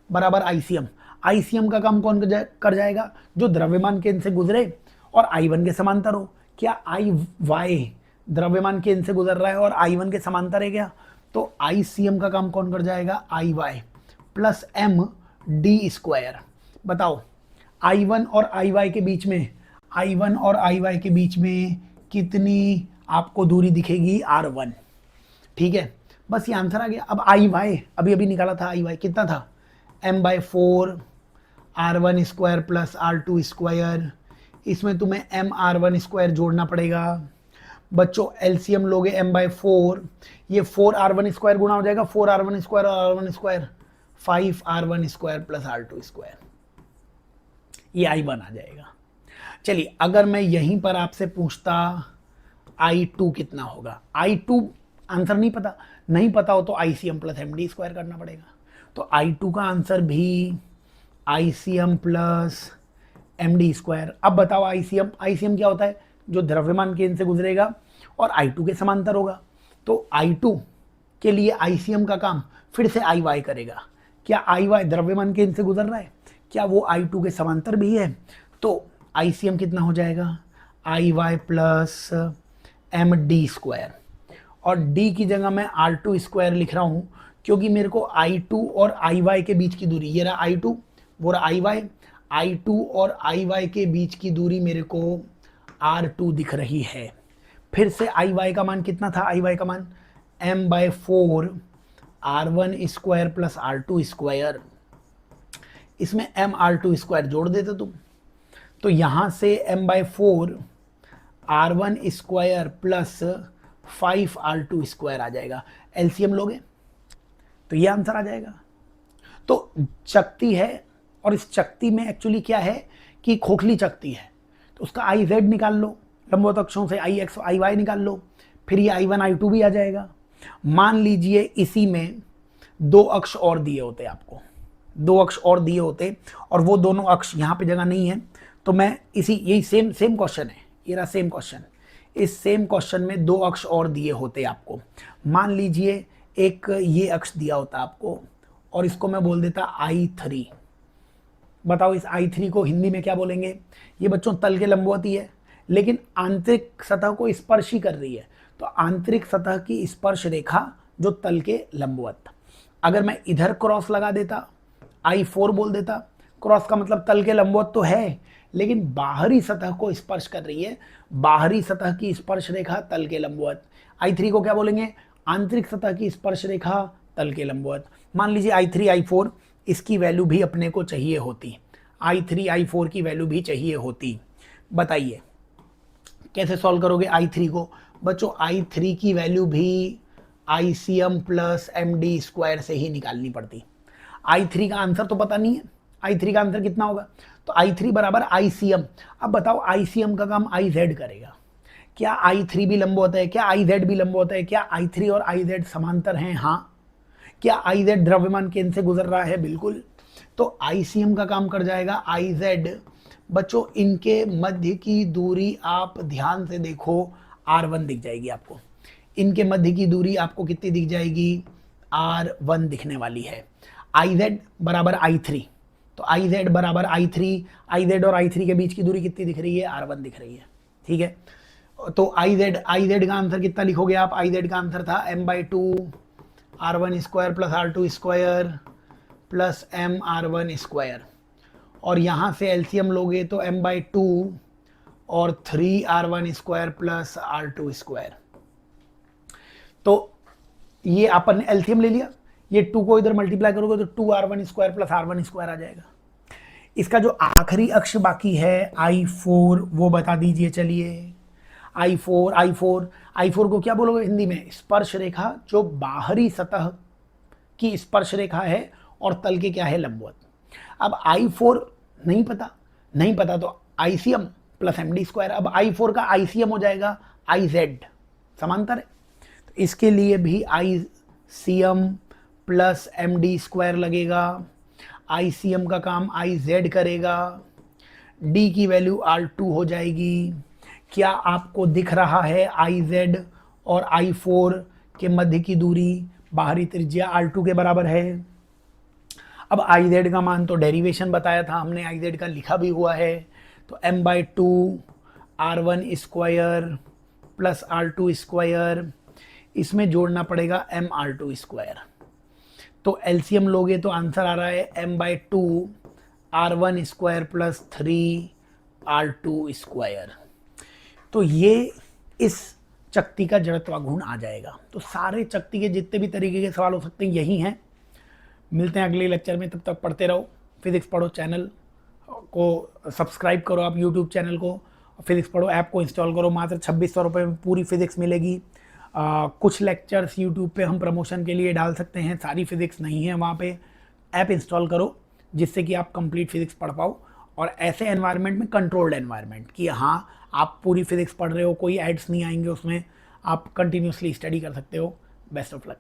बराबर ICM, ICM का काम कौन कर जाएगा, जो द्रव्यमान केंद्र से गुजरे और I1 के समांतर हो। क्या IY द्रव्यमान केंद्र से गुजर रहा है और I1 के समांतर है क्या, तो ICM का काम कौन कर जाएगा, IY प्लस MD स्क्वायर। बताओ I1 और IY के बीच में, I1 और IY के बीच में कितनी आपको दूरी दिखेगी, R1। ठीक है, बस ये आंसर आ गया। अब IY अभी अभी निकाला था, IY कितना था, M/4 R1 square plus R2 square, इसमें तुम्हें MR1 स्क्वायर जोड़ना पड़ेगा। बच्चों एलसीएम लोगे M/4, ये 4R1 स्क्वायर गुणा हो जाएगा 4R1 स्क्वायर और R1 square, 5R1 square plus R2 square, ये I1 आ जाएगा। चलिए अगर मैं यहीं पर आपसे पूछता I2 कितना होगा, I2 आंसर नहीं पता हो तो ICM प्लस MD स्क्वायर करना पड़ेगा। तो I2 का आंसर भी ICM प्लस MD स्क्वायर। अब बताओ ICM क्या होता है, जो द्रव्यमान केंद्र से गुजरेगा और I2 के समांतर होगा। तो I2 के लिए ICM का काम फिर से IY करेगा। क्या IY द्रव्यमान केंद्र से गुजर रहा है, क्या वो I2 के समांतर भी है, तो ICM कितना हो जाएगा, IY प्लस MD स्क्वायर, और D की जगह मैं R2 स्क्वायर लिख रहा हूँ क्योंकि मेरे को I2 और IY के बीच की दूरी, ये रहा I2 वो रहा IY, I2 और IY के बीच की दूरी मेरे को R2 दिख रही है। फिर से IY का मान कितना था, IY का मान M/4 R1 square plus R2 square, इसमें MR2 स्क्वायर जोड़ देते तुम, तो यहाँ से M/4 R1 square plus 5R2 square आ जाएगा। एलसीएम लोगे तो ये आंसर आ जाएगा। तो चकती है और इस चकती में एक्चुअली क्या है कि खोखली चकती है, तो उसका IZ निकाल लो, लंबवत अक्षों से IX IY निकाल लो, फिर ये I1 I2 भी आ जाएगा। मान लीजिए इसी में 2 अक्ष और दिए होते, आपको 2 अक्ष और दिए होते और वो दोनों अक्ष यहाँ पे जगह नहीं है, तो मैं यही सेम क्वेश्चन है, ये रहा सेम क्वेश्चन, इस सेम क्वेश्चन में 2 अक्ष और दिए होते आपको। मान लीजिए एक ये अक्ष दिया होता आपको और इसको मैं बोल देता I3। बताओ इस I3 को हिंदी में क्या बोलेंगे। ये बच्चों तल के लंबवत ही है, लेकिन आंतरिक सतह को स्पर्श ही कर रही है, तो आंतरिक सतह की स्पर्श रेखा जो तल के लंबवत। अगर मैं इधर क्रॉस लगा देता, I4 बोल देता, क्रॉस का मतलब तल के लंबवत तो है लेकिन बाहरी सतह को स्पर्श कर रही है, बाहरी सतह की स्पर्श रेखा तल के लंबवत। I3 को क्या बोलेंगे, आंतरिक सतह की स्पर्श रेखा तल के लंबवत। मान लीजिए I3 I4, इसकी वैल्यू भी अपने को चाहिए होती, I3 I4 की वैल्यू भी चाहिए होती। बताइए कैसे सॉल्व करोगे I3 को। बच्चों I3 की वैल्यू भी ICM प्लस MD स्क्वायर से ही निकालनी पड़ती। I3 का आंसर तो पता नहीं है, I3 का आंसर कितना होगा, तो I3 बराबर ICM। अब बताओ ICM का काम IZ करेगा, क्या I3 भी लंबवत है, क्या IZ भी लंबवत है, क्या I3 और IZ समांतर हैं, हाँ। क्या IZ द्रव्यमान केंद्र से गुजर रहा है, बिल्कुल। तो ICM का काम कर जाएगा IZ। बच्चों इनके मध्य की दूरी आप ध्यान से देखो R1 दिख जाएगी आपको, इनके मध्य की दूरी आपको कितनी दिख जाएगी, R1 दिखने वाली है। IZ बराबर I3, तो IZ बराबर I3, IZ और I3 के बीच की दूरी कितनी दिख रही है, R1 दिख रही है। ठीक है, तो IZ का आंसर कितना लिखोगे आप, IZ का आंसर था m/2 R1 square plus R2 square plus M/R1 square, और यहाँ से एलसीएम लोगे तो m/2 और 3R1 square plus R2 square. तो ये अपन ने एलसीएम ले लिया, ये 2 को इधर मल्टीप्लाई करोगे तो 2R1 square plus R1 square आ जाएगा। इसका जो आखिरी अक्ष बाकी है I4, वो बता दीजिए। चलिए I4 को क्या बोलोगे हिंदी में, स्पर्श रेखा, जो बाहरी सतह की स्पर्श रेखा है और तल के क्या है, लंबवत। अब I4 नहीं पता तो ICM प्लस MD स्क्वायर। अब I4 का ICM हो जाएगा IZ, समांतर है, तो इसके लिए भी ICM प्लस MD स्क्वायर लगेगा। ICM का काम IZ करेगा, D की वैल्यू R2 हो जाएगी। क्या आपको दिख रहा है IZ और I4 के मध्य की दूरी, बाहरी त्रिज्या R2 के बराबर है। अब IZ का मान तो डेरिवेशन बताया था हमने, IZ का लिखा भी हुआ है, तो m/2 R1 square plus R2 square, इसमें जोड़ना पड़ेगा MR2 स्क्वायर। तो एलसीएम लोगे तो आंसर आ रहा है m/2 R1 square plus 3R2 square. तो ये इस चकती का जड़त्वाघूर्ण आ जाएगा। तो सारे चकती के जितने भी तरीके के सवाल हो सकते हैं यही हैं। मिलते हैं अगले लेक्चर में, तब तक पढ़ते रहो, फिजिक्स पढ़ो। चैनल को सब्सक्राइब करो आप, यूट्यूब चैनल को, फिजिक्स पढ़ो ऐप को इंस्टॉल करो। मात्र 2600 रुपये में पूरी फिजिक्स मिलेगी। कुछ लेक्चर्स यूट्यूब पे हम प्रमोशन के लिए डाल सकते हैं, सारी फिजिक्स नहीं है वहाँ पे। ऐप इंस्टॉल करो जिससे कि आप कंप्लीट फिजिक्स पढ़ पाओ, और ऐसे एनवायरनमेंट में, कंट्रोल्ड एनवायरनमेंट, कि हाँ आप पूरी फिजिक्स पढ़ रहे हो, कोई एड्स नहीं आएंगे उसमें, आप कंटिन्यूसली स्टडी कर सकते हो। Best of luck.